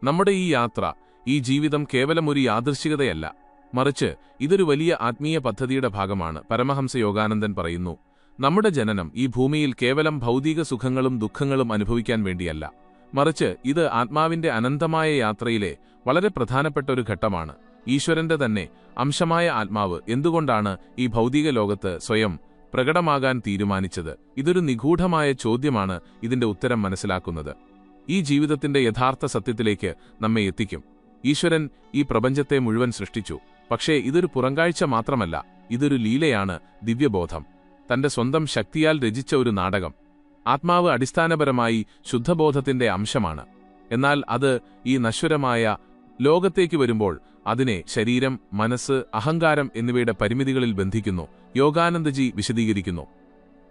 നമ്മുടെ ഈ യാത്ര, ഈ ജീവിതം കേവലം ഒരു യാദൃശ്ചികതയല്ല, മറിച്ച് ഇതൊരു വലിയ ആത്മീയ പദ്ധതിയുടെ ഭാഗമാണ്. പരമഹംസ യോഗാനന്ദൻ പറയുന്നു, നമ്മുടെ ജനനം ഈ ഭൂമിയിൽ കേവലം ഭൗതിക സുഖങ്ങളും ദുഃഖങ്ങളും അനുഭവിക്കാൻ വേണ്ടിയല്ല, മറിച്ച് ഇത് ആത്മാവിന്റെ അനന്തമായ യാത്രയിലെ വളരെ പ്രധാനപ്പെട്ട ഒരു ഘട്ടമാണ്. ഈശ്വരന്റെ തന്നെ അംശമായ ആത്മാവ് എന്തുകൊണ്ടാണ് ഈ ഭൗതിക ലോകത്ത് സ്വയം പ്രകടമാകാൻ തീരുമാനിച്ചത്? ഇതൊരു നിഗൂഢമായ ചോദ്യമാണ്. ഇതിന്റെ ഉത്തരം മനസ്സിലാക്കുന്നത് ഈ ജീവിതത്തിന്റെ യഥാർത്ഥ സത്യത്തിലേക്ക് നമ്മെ എത്തിക്കും. ഈശ്വരൻ ഈ പ്രപഞ്ചത്തെ മുഴുവൻ സൃഷ്ടിച്ചു. പക്ഷേ ഇതൊരു പുറംകാഴ്ച മാത്രമല്ല, ഇതൊരു ലീലയാണ്, ദിവ്യബോധം. തന്റെ സ്വന്തം ശക്തിയാൽ രചിച്ച ഒരു നാടകം. ആത്മാവ് അടിസ്ഥാനപരമായി ശുദ്ധബോധത്തിന്റെ അംശമാണ്. എന്നാൽ അത് ഈ നശ്വരമായ ലോകത്തേക്ക് വരുമ്പോൾ അതിനെ ശരീരം, മനസ്സ്, അഹങ്കാരം എന്നിവയുടെ പരിമിതികളിൽ ബന്ധിക്കുന്നു. യോഗാനന്ദജി വിശദീകരിക്കുന്നു,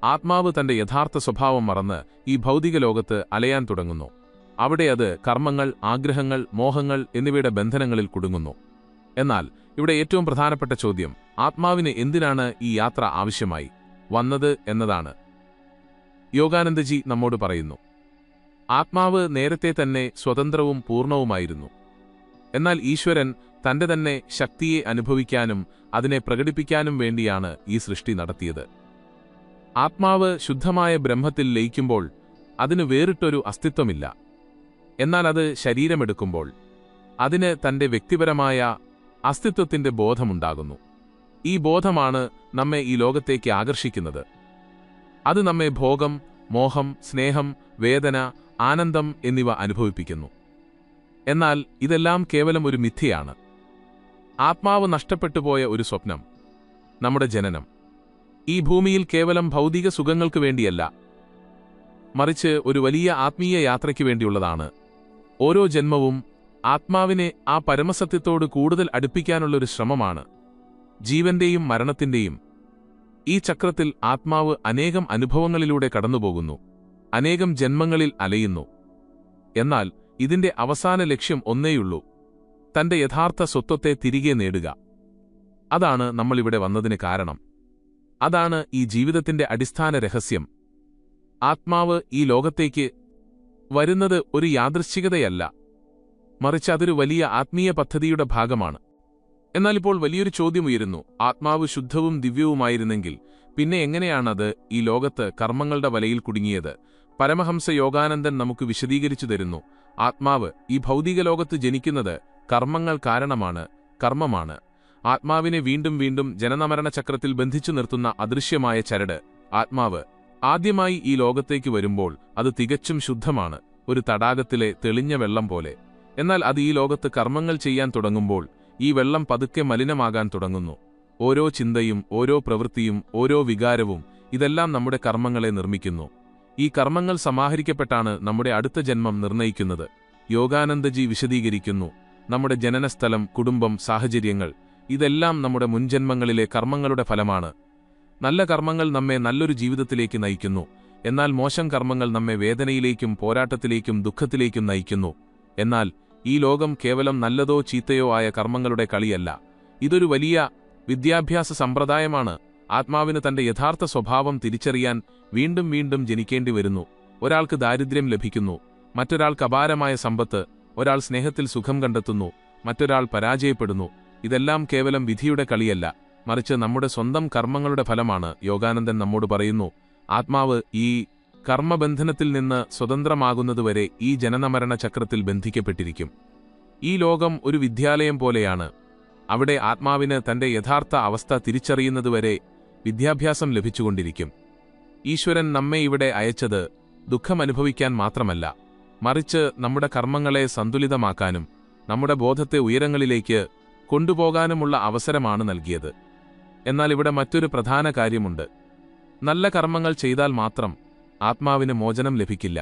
ആത്മാവ് തന്റെ യഥാർത്ഥ സ്വഭാവം മറന്ന് ഈ ഭൗതിക ലോകത്ത് അലയാൻ തുടങ്ങുന്നു. അവിടെ അത് കർമ്മങ്ങൾ, ആഗ്രഹങ്ങൾ, മോഹങ്ങൾ എന്നിവയുടെ ബന്ധനങ്ങളിൽ കുടുങ്ങുന്നു. എന്നാൽ ഇവിടെ ഏറ്റവും പ്രധാനപ്പെട്ട ചോദ്യം, ആത്മാവിന് എന്തിനാണ് ഈ യാത്ര ആവശ്യമായി വന്നത് എന്നതാണ്. യോഗാനന്ദജി നമ്മോട് പറയുന്നു, ആത്മാവ് നേരത്തെ തന്നെ സ്വതന്ത്രവും പൂർണ്ണവുമായിരുന്നു. എന്നാൽ ഈശ്വരൻ തന്റെ തന്നെ ശക്തിയെ അനുഭവിക്കാനും അതിനെ പ്രകടിപ്പിക്കാനും വേണ്ടിയാണ് ഈ സൃഷ്ടി നടത്തിയത്. ആത്മാവ് ശുദ്ധമായ ബ്രഹ്മത്തിൽ ലയിക്കുമ്പോൾ അതിന് വേറിട്ടൊരു അസ്തിത്വമില്ല. എന്നാൽ അത് ശരീരമെടുക്കുമ്പോൾ അതിന് തന്റെ വ്യക്തിപരമായ അസ്തിത്വത്തിന്റെ ബോധമുണ്ടാകുന്നു. ഈ ബോധമാണ് നമ്മെ ഈ ലോകത്തേക്ക് ആകർഷിക്കുന്നത്. അത് നമ്മെ ഭോഗം, മോഹം, സ്നേഹം, വേദന, ആനന്ദം എന്നിവ അനുഭവിപ്പിക്കുന്നു. എന്നാൽ ഇതെല്ലാം കേവലം ഒരു മിഥ്യയാണ്. ആത്മാവ് നഷ്ടപ്പെട്ടുപോയ ഒരു സ്വപ്നം, നമ്മുടെ ജനനം, ഈ ഭൂമിയിൽ കേവലം ഭൗതിക സുഖങ്ങൾക്ക് വേണ്ടിയല്ല, മറിച്ച് ഒരു വലിയ ആത്മീയ യാത്രയ്ക്ക് വേണ്ടിയുള്ളതാണ്. ഓരോ ജന്മവും ആത്മാവിനെ ആ പരമസത്യത്തോട് കൂടുതൽ അടുപ്പിക്കാനുള്ളൊരു ശ്രമമാണ്. ജീവന്റെയും മരണത്തിന്റെയും ഈ ചക്രത്തിൽ ആത്മാവ് അനേകം അനുഭവങ്ങളിലൂടെ കടന്നുപോകുന്നു, അനേകം ജന്മങ്ങളിൽ അലയുന്നു. എന്നാൽ ഇതിന്റെ അവസാന ലക്ഷ്യം ഒന്നേയുള്ളൂ, തന്റെ യഥാർത്ഥ സ്വത്വത്തെ തിരികെ നേടുക. അതാണ് നമ്മളിവിടെ വന്നതിന് കാരണം. അതാണ് ഈ ജീവിതത്തിന്റെ അടിസ്ഥാന രഹസ്യം. ആത്മാവ് ഈ ലോകത്തേക്ക് വരുന്നത് ഒരു യാദൃശ്ചികതയല്ല, മറിച്ച് അതൊരു വലിയ ആത്മീയ പദ്ധതിയുടെ ഭാഗമാണ്. എന്നാൽ ഇപ്പോൾ വലിയൊരു ചോദ്യമുയരുന്നു, ആത്മാവ് ശുദ്ധവും ദിവ്യവുമായിരുന്നെങ്കിൽ പിന്നെ എങ്ങനെയാണത് ഈ ലോകത്ത് കർമ്മങ്ങളുടെ വലയിൽ കുടുങ്ങിയത്? പരമഹംസ യോഗാനന്ദൻ നമുക്ക് വിശദീകരിച്ചു തരുന്നു, ആത്മാവ് ഈ ഭൗതിക ലോകത്ത് ജനിക്കുന്നത് കർമ്മങ്ങൾ കാരണമാണ്, കർമ്മമാണ്. ആത്മാവിനെ വീണ്ടും വീണ്ടും ജനനമരണ ചക്രത്തിൽ ബന്ധിച്ചു നിർത്തുന്ന അദൃശ്യമായ ചരട്. ആത്മാവ് ആദ്യമായി ഈ ലോകത്തേക്ക് വരുമ്പോൾ അത് തികച്ചും ശുദ്ധമാണ്, ഒരു തടാകത്തിലെ തെളിഞ്ഞ വെള്ളം പോലെ. എന്നാൽ അത് ഈ ലോകത്ത് കർമ്മങ്ങൾ ചെയ്യാൻ തുടങ്ങുമ്പോൾ ഈ വെള്ളം പതുക്കെ മലിനമാകാൻ തുടങ്ങുന്നു. ഓരോ ചിന്തയും, ഓരോ പ്രവൃത്തിയും, ഓരോ വികാരവും, ഇതെല്ലാം നമ്മുടെ കർമ്മങ്ങളെ നിർമ്മിക്കുന്നു. ഈ കർമ്മങ്ങൾ സമാഹരിക്കപ്പെട്ടാണ് നമ്മുടെ അടുത്ത ജന്മം നിർണയിക്കുന്നത്. യോഗാനന്ദജി വിശദീകരിക്കുന്നു, നമ്മുടെ ജനനസ്ഥലം, കുടുംബം, സാഹചര്യങ്ങൾ, ഇതെല്ലാം നമ്മുടെ മുൻജന്മങ്ങളിലെ കർമ്മങ്ങളുടെ ഫലമാണ്. നല്ല കർമ്മങ്ങൾ നമ്മെ നല്ലൊരു ജീവിതത്തിലേക്ക് നയിക്കുന്നു. എന്നാൽ മോശം കർമ്മങ്ങൾ നമ്മെ വേദനയിലേക്കും പോരാട്ടത്തിലേക്കും ദുഃഖത്തിലേക്കും നയിക്കുന്നു. എന്നാൽ ഈ ലോകം കേവലം നല്ലതോ ചീത്തയോ ആയ കർമ്മങ്ങളുടെ കളിയല്ല, ഇതൊരു വലിയ വിദ്യാഭ്യാസ സമ്പ്രദായമാണ്. ആത്മാവിന് തന്റെ യഥാർത്ഥ സ്വഭാവം തിരിച്ചറിയാൻ വീണ്ടും വീണ്ടും ജനിക്കേണ്ടി വരുന്നു. ഒരാൾക്ക് ദാരിദ്ര്യം ലഭിക്കുന്നു, മറ്റൊരാൾക്ക് അപാരമായ സമ്പത്ത്, ഒരാൾ സ്നേഹത്തിൽ സുഖം കണ്ടെത്തുന്നു, മറ്റൊരാൾ പരാജയപ്പെടുന്നു. ഇതെല്ലാം കേവലം വിധിയുടെ കളിയല്ല, മറിച്ച് നമ്മുടെ സ്വന്തം കർമ്മങ്ങളുടെ ഫലമാണ്. യോഗാനന്ദൻ നമ്മോട് പറയുന്നു, ആത്മാവ് ഈ കർമ്മബന്ധനത്തിൽ നിന്ന് സ്വതന്ത്രമാകുന്നതുവരെ ഈ ജനനമരണ ചക്രത്തിൽ ബന്ധിക്കപ്പെട്ടിരിക്കും. ഈ ലോകം ഒരു വിദ്യാലയം പോലെയാണ്. അവിടെ ആത്മാവിന് തന്റെ യഥാർത്ഥ അവസ്ഥ തിരിച്ചറിയുന്നതുവരെ വിദ്യാഭ്യാസം ലഭിച്ചുകൊണ്ടിരിക്കും. ഈശ്വരൻ നമ്മെ ഇവിടെ അയച്ചത് ദുഃഖമനുഭവിക്കാൻ മാത്രമല്ല, മറിച്ച് നമ്മുടെ കർമ്മങ്ങളെ സന്തുലിതമാക്കാനും നമ്മുടെ ബോധത്തെ ഉയരങ്ങളിലേക്ക് കൊണ്ടുപോകാനുമുള്ള അവസരമാണ് നൽകിയത്. എന്നാൽ ഇവിടെ മറ്റൊരു പ്രധാന കാര്യമുണ്ട്. നല്ല കർമ്മങ്ങൾ ചെയ്താൽ മാത്രം ആത്മാവിന് മോചനം ലഭിക്കില്ല.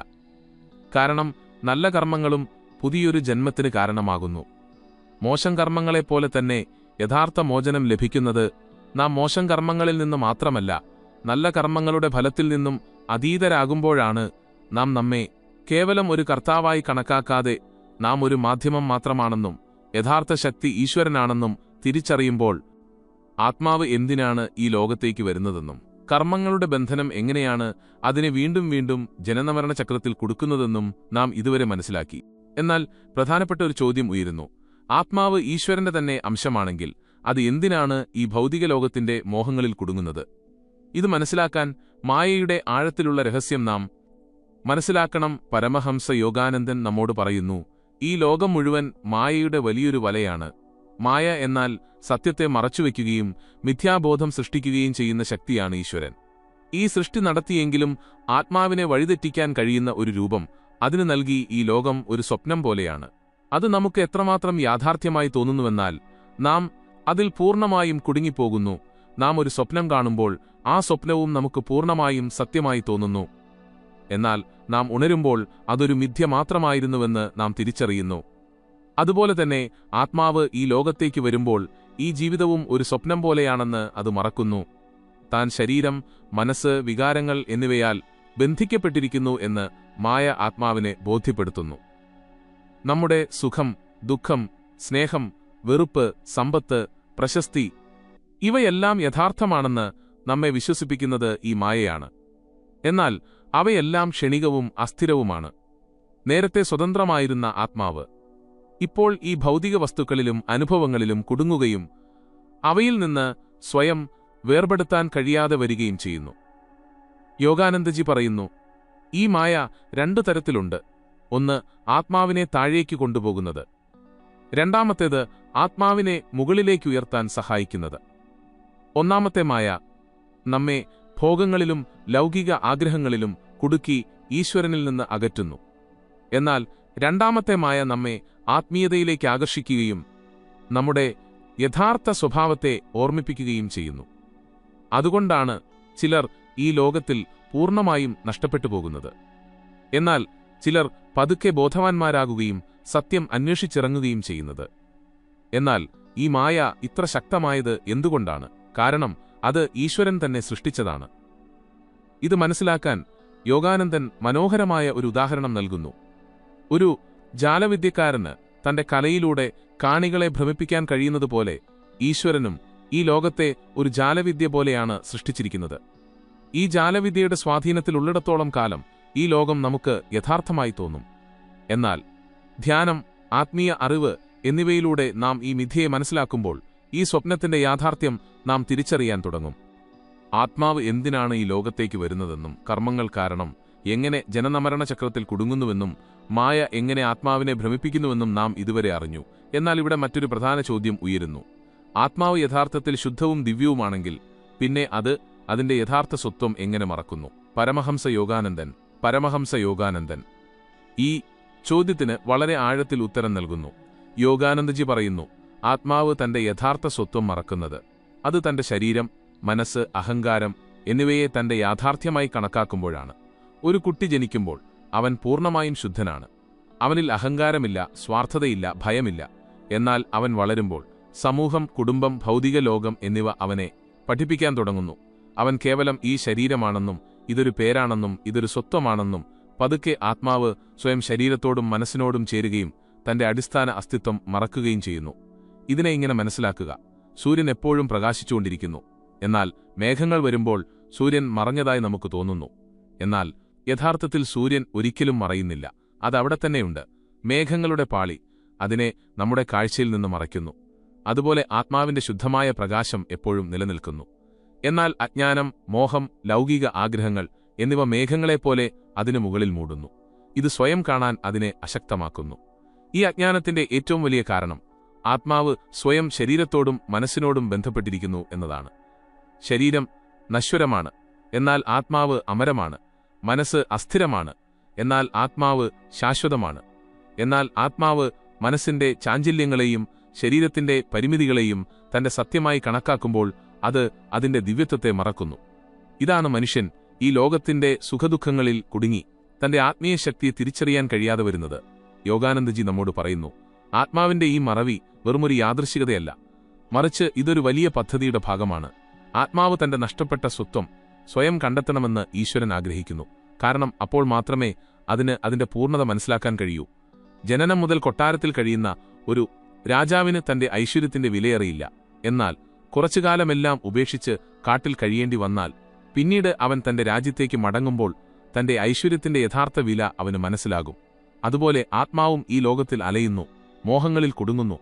കാരണം നല്ല കർമ്മങ്ങളും പുതിയൊരു ജന്മത്തിന് കാരണമാകുന്നു. മോശം കർമ്മങ്ങളെപ്പോലെ തന്നെ യഥാർത്ഥ മോചനം ലഭിക്കുന്നത് നാം മോശം കർമ്മങ്ങളിൽ നിന്ന് മാത്രമല്ല, നല്ല കർമ്മങ്ങളുടെ ഫലത്തിൽ നിന്നും അതീതരാകുമ്പോഴാണ്. നാം നമ്മെ കേവലം ഒരു കർത്താവായി കണക്കാക്കാതെ നാം ഒരു മാധ്യമം മാത്രമാണെന്നും യഥാർത്ഥ ശക്തി ഈശ്വരനാണെന്നും തിരിച്ചറിയുമ്പോൾ ആത്മാവ് എന്തിനാണ് ഈ ലോകത്തേക്ക് വരുന്നതെന്നും കർമ്മങ്ങളുടെ ബന്ധനം എങ്ങനെയാണ് അതിനെ വീണ്ടും വീണ്ടും ജനനമരണ ചക്രത്തിൽ കുടുക്കുന്നതെന്നും നാം ഇതുവരെ മനസ്സിലാക്കി. എന്നാൽ പ്രധാനപ്പെട്ട ഒരു ചോദ്യം ഉയരുന്നു. ആത്മാവ് ഈശ്വരന്റെ തന്നെ അംശമാണെങ്കിൽ അത് എന്തിനാണ് ഈ ഭൗതിക ലോകത്തിന്റെ മോഹങ്ങളിൽ കുടുങ്ങുന്നത്? ഇത് മനസ്സിലാക്കാൻ മായയുടെ ആഴത്തിലുള്ള രഹസ്യം നാം മനസ്സിലാക്കണം. പരമഹംസ യോഗാനന്ദൻ നമ്മോട് പറയുന്നു, ഈ ലോകം മുഴുവൻ മായയുടെ വലിയൊരു വലയാണ്. മായ എന്നാൽ സത്യത്തെ മറച്ചുവെക്കുകയും മിഥ്യാബോധം സൃഷ്ടിക്കുകയും ചെയ്യുന്ന ശക്തിയാണ് ഈശ്വരൻ. ഈ സൃഷ്ടി നടത്തിയെങ്കിലും ആത്മാവിനെ വഴിതെറ്റിക്കാൻ കഴിയുന്ന ഒരു രൂപം അതിന് നൽകി ഈ ലോകം ഒരു സ്വപ്നം പോലെയാണ്. അത് നമുക്ക് എത്രമാത്രം യാഥാർത്ഥ്യമായി തോന്നുന്നുവെന്നാൽ നാം അതിൽ പൂർണ്ണമായും കുടുങ്ങിപ്പോകുന്നു. നാം ഒരു സ്വപ്നം കാണുമ്പോൾ ആ സ്വപ്നവും നമുക്ക് പൂർണ്ണമായും സത്യമായി തോന്നുന്നു. എന്നാൽ നാം ഉണരുമ്പോൾ അതൊരു മിഥ്യ മാത്രമായിരുന്നുവെന്ന് നാം തിരിച്ചറിയുന്നു. അതുപോലെ തന്നെ ആത്മാവ് ഈ ലോകത്തേക്ക് വരുമ്പോൾ ഈ ജീവിതവും ഒരു സ്വപ്നം പോലെയാണെന്ന് അത് മറക്കുന്നു. താൻ ശരീരം, മനസ്സ്, വികാരങ്ങൾ എന്നിവയാൽ ബന്ധിക്കപ്പെട്ടിരിക്കുന്നു എന്ന് മായ ആത്മാവിനെ ബോധ്യപ്പെടുത്തുന്നു. നമ്മുടെ സുഖം, ദുഃഖം, സ്നേഹം, വെറുപ്പ്, സമ്പത്ത്, പ്രശസ്തി ഇവയെല്ലാം യഥാർത്ഥമാണെന്ന് നമ്മെ വിശ്വസിപ്പിക്കുന്നത് ഈ മായയാണ്. എന്നാൽ അവയെല്ലാം ക്ഷണികവും അസ്ഥിരവുമാണ്. നേരത്തെ സ്വതന്ത്രമായിരുന്ന ആത്മാവ് ഇപ്പോൾ ഈ ഭൗതിക വസ്തുക്കളിലും അനുഭവങ്ങളിലും കുടുങ്ങുകയും അവയിൽ നിന്ന് സ്വയം വേർപെടുത്താൻ കഴിയാതെ വരികയും ചെയ്യുന്നു. യോഗാനന്ദജി പറയുന്നു, ഈ മായ രണ്ടു തരത്തിലുണ്ട്. ഒന്ന്, ആത്മാവിനെ താഴേക്ക് കൊണ്ടുപോകുന്നത്. രണ്ടാമത്തേത്, ആത്മാവിനെ മുകളിലേക്കുയർത്താൻ സഹായിക്കുന്നത്. ഒന്നാമത്തെ മായ നമ്മെ ഭോഗങ്ങളിലും ലൗകിക ആഗ്രഹങ്ങളിലും കുടുക്കി ഈശ്വരനിൽ നിന്ന് അകറ്റുന്നു. എന്നാൽ രണ്ടാമത്തെ മായ നമ്മെ ആത്മീയതയിലേക്ക് ആകർഷിക്കുകയും നമ്മുടെ യഥാർത്ഥ സ്വഭാവത്തെ ഓർമ്മിപ്പിക്കുകയും ചെയ്യുന്നു. അതുകൊണ്ടാണ് ചിലർ ഈ ലോകത്തിൽ പൂർണ്ണമായും നഷ്ടപ്പെട്ടു പോകുന്നത്. എന്നാൽ ചിലർ പതുക്കെ ബോധവാന്മാരാകുകയും സത്യം അന്വേഷിച്ചിറങ്ങുകയും ചെയ്യുന്നത്. എന്നാൽ ഈ മായ ഇത്ര ശക്തമായത് എന്തുകൊണ്ടാണ്? കാരണം അത് ഈശ്വരൻ തന്നെ സൃഷ്ടിച്ചതാണ്. ഇത് മനസ്സിലാക്കാൻ യോഗാനന്ദൻ മനോഹരമായ ഒരു ഉദാഹരണം നൽകുന്നു. ഒരു ജാലവിദ്യക്കാരന് തന്റെ കലയിലൂടെ കാണികളെ ഭ്രമിപ്പിക്കാൻ കഴിയുന്നതുപോലെ ഈശ്വരനും ഈ ലോകത്തെ ഒരു ജാലവിദ്യ പോലെയാണ് സൃഷ്ടിച്ചിരിക്കുന്നത്. ഈ ജാലവിദ്യയുടെ സ്വാധീനത്തിലുള്ളിടത്തോളം കാലം ഈ ലോകം നമുക്ക് യഥാർത്ഥമായി തോന്നും. എന്നാൽ ധ്യാനം, ആത്മീയ അറിവ് എന്നിവയിലൂടെ നാം ഈ മിഥ്യയെ മനസ്സിലാക്കുമ്പോൾ ഈ സ്വപ്നത്തിന്റെ യാഥാർത്ഥ്യം നാം തിരിച്ചറിയാൻ തുടങ്ങും. ആത്മാവ് എന്തിനാണ് ഈ ലോകത്തേക്ക് വരുന്നതെന്നും കർമ്മങ്ങൾ കാരണം എങ്ങനെ ജനനമരണ ചക്രത്തിൽ കുടുങ്ങുന്നുവെന്നും മായ എങ്ങനെ ആത്മാവിനെ ഭ്രമിപ്പിക്കുന്നുവെന്നും നാം ഇതുവരെ അറിഞ്ഞു. എന്നാൽ ഇവിടെ മറ്റൊരു പ്രധാന ചോദ്യം ഉയരുന്നു. ആത്മാവ് യഥാർത്ഥത്തിൽ ശുദ്ധവും ദിവ്യവുമാണെങ്കിൽ പിന്നെ അത് അതിന്റെ യഥാർത്ഥ സ്വത്വം എങ്ങനെ മറക്കുന്നു? പരമഹംസ യോഗാനന്ദൻ ഈ ചോദ്യത്തിന് വളരെ ആഴത്തിൽ ഉത്തരം നൽകുന്നു. യോഗാനന്ദജി പറയുന്നു, ആത്മാവ് തന്റെ യഥാർത്ഥ സ്വത്വം മറക്കുന്നത് അത് തന്റെ ശരീരം, മനസ്സ്, അഹങ്കാരം എന്നിവയെ തന്റെ യാഥാർത്ഥ്യമായി കണക്കാക്കുമ്പോഴാണ്. ഒരു കുട്ടി ജനിക്കുമ്പോൾ അവൻ പൂർണ്ണമായും ശുദ്ധനാണ്. അവനിൽ അഹങ്കാരമില്ല, സ്വാർത്ഥതയില്ല, ഭയമില്ല. എന്നാൽ അവൻ വളരുമ്പോൾ സമൂഹം, കുടുംബം, ഭൗതിക ലോകം എന്നിവ അവനെ പഠിപ്പിക്കാൻ തുടങ്ങുന്നു. അവൻ കേവലം ഈ ശരീരമാണെന്നും ഇതൊരു പേരാണെന്നും ഇതൊരു സ്വത്വമാണെന്നും പതുക്കെ ആത്മാവ് സ്വയം ശരീരത്തോടും മനസ്സിനോടും ചേരുകയും തന്റെ അടിസ്ഥാന അസ്തിത്വം മറക്കുകയും ചെയ്യുന്നു. ഇതിനെ ഇങ്ങനെ മനസ്സിലാക്കുക. സൂര്യൻ എപ്പോഴും പ്രകാശിച്ചുകൊണ്ടിരിക്കുന്നു. എന്നാൽ മേഘങ്ങൾ വരുമ്പോൾ സൂര്യൻ മറഞ്ഞതായി നമുക്ക് തോന്നുന്നു. എന്നാൽ യഥാർത്ഥത്തിൽ സൂര്യൻ ഒരിക്കലും മറയുന്നില്ല. അതവിടെ തന്നെയുണ്ട്. മേഘങ്ങളുടെ പാളി അതിനെ നമ്മുടെ കാഴ്ചയിൽ നിന്ന് മറയ്ക്കുന്നു. അതുപോലെ ആത്മാവിന്റെ ശുദ്ധമായ പ്രകാശം എപ്പോഴും നിലനിൽക്കുന്നു. എന്നാൽ അജ്ഞാനം, മോഹം, ലൗകിക ആഗ്രഹങ്ങൾ എന്നിവ മേഘങ്ങളെപ്പോലെ അതിനു മുകളിൽ മൂടുന്നു. ഇത് സ്വയം കാണാൻ അതിനെ അശക്തമാക്കുന്നു. ഈ അജ്ഞാനത്തിന്റെ ഏറ്റവും വലിയ കാരണം ആത്മാവ് സ്വയം ശരീരത്തോടും മനസ്സിനോടും ബന്ധപ്പെട്ടിരിക്കുന്നു എന്നതാണ്. ശരീരം നശ്വരമാണ്, എന്നാൽ ആത്മാവ് അമരമാണ്. മനസ്സ് അസ്ഥിരമാണ്, എന്നാൽ ആത്മാവ് ശാശ്വതമാണ്. എന്നാൽ ആത്മാവ് മനസ്സിന്റെ ചാഞ്ചല്യങ്ങളെയും ശരീരത്തിന്റെ പരിമിതികളെയും തന്റെ സത്യമായി കണക്കാക്കുമ്പോൾ അത് അതിന്റെ ദിവ്യത്വത്തെ മറക്കുന്നു. ഇതാണ് മനുഷ്യൻ ഈ ലോകത്തിന്റെ സുഖദുഃഖങ്ങളിൽ കുടുങ്ങി തന്റെ ആത്മീയ ശക്തിയെ തിരിച്ചറിയാൻ കഴിയാതെ വരുന്നത്. യോഗാനന്ദജി നമ്മോട് പറയുന്നു, ആത്മാവിന്റെ ഈ മറവി വെറുമൊരു യാദൃശ്ചികതയല്ല, മറിച്ച് ഇതൊരു വലിയ പദ്ധതിയുടെ ഭാഗമാണ്. ആത്മാവ് തന്റെ നഷ്ടപ്പെട്ട സ്വത്വം സ്വയം കണ്ടെത്തണമെന്ന് ഈശ്വരൻ ആഗ്രഹിക്കുന്നു. കാരണം അപ്പോൾ മാത്രമേ അതിന് അതിന്റെ പൂർണ്ണത മനസ്സിലാക്കാൻ കഴിയൂ. ജനനം മുതൽ കൊട്ടാരത്തിൽ കഴിയുന്ന ഒരു രാജാവിന് തന്റെ ഐശ്വര്യത്തിന്റെ വിലയറിയില്ല. എന്നാൽ കുറച്ചുകാലമെല്ലാം ഉപേക്ഷിച്ച് കാട്ടിൽ കഴിയേണ്ടി വന്നാൽ പിന്നീട് അവൻ തന്റെ രാജ്യത്തേക്ക് മടങ്ങുമ്പോൾ തന്റെ ഐശ്വര്യത്തിന്റെ യഥാർത്ഥ വില അവന് മനസ്സിലാകും. അതുപോലെ ആത്മാവും ഈ ലോകത്തിൽ അലയുന്നു, മോഹങ്ങളിൽ കുടുങ്ങുന്നു.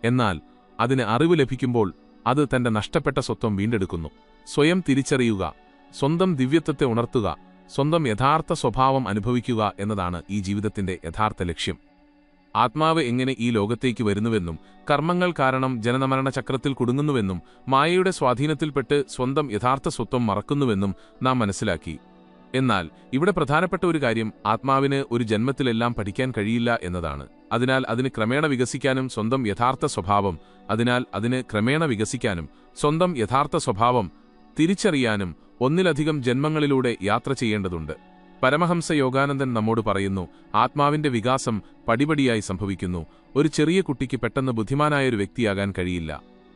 എന്നാൽ അതിന് അറിവ് ലഭിക്കുമ്പോൾ അത് തന്റെ നഷ്ടപ്പെട്ട സ്വത്വം വീണ്ടെടുക്കുന്നു. സ്വയം തിരിച്ചറിയുക, സ്വന്തം ദിവ്യത്വത്തെ ഉണർത്തുക, സ്വന്തം യഥാർത്ഥ സ്വഭാവം അനുഭവിക്കുക എന്നതാണ് ഈ ജീവിതത്തിന്റെ യഥാർത്ഥ ലക്ഷ്യം. ആത്മാവ് എങ്ങനെ ഈ ലോകത്തേക്ക് വരുന്നുവെന്നും കർമ്മങ്ങൾ കാരണം ജനനമരണ ചക്രത്തിൽ കുടുങ്ങുന്നുവെന്നും മായയുടെ സ്വാധീനത്തിൽപ്പെട്ട് സ്വന്തം യഥാർത്ഥ സ്വത്വം മറക്കുന്നുവെന്നും നാം മനസ്സിലാക്കി. എന്നാൽ ഇവിടെ പ്രധാനപ്പെട്ട ഒരു കാര്യം ആത്മാവിന് ഒരു ജന്മത്തിലെല്ലാം പഠിക്കാൻ കഴിയില്ല എന്നതാണ്. അതിനാൽ അതിന് ക്രമേണ വികസിക്കാനും സ്വന്തം യഥാർത്ഥ സ്വഭാവം തിരിച്ചറിയാനും ഒന്നിലധികം ജന്മങ്ങളിലൂടെ യാത്ര ചെയ്യേണ്ടതുണ്ട്. പരമഹംസ യോഗാനന്ദൻ നമ്മോട് പറയുന്നു, ആത്മാവിന്റെ വികാസം പടിപടിയായി സംഭവിക്കുന്നു. ഒരു ചെറിയ കുട്ടിക്ക് പെട്ടെന്ന് ബുദ്ധിമാനായൊരു വ്യക്തിയാകാൻ കഴിയില്ല.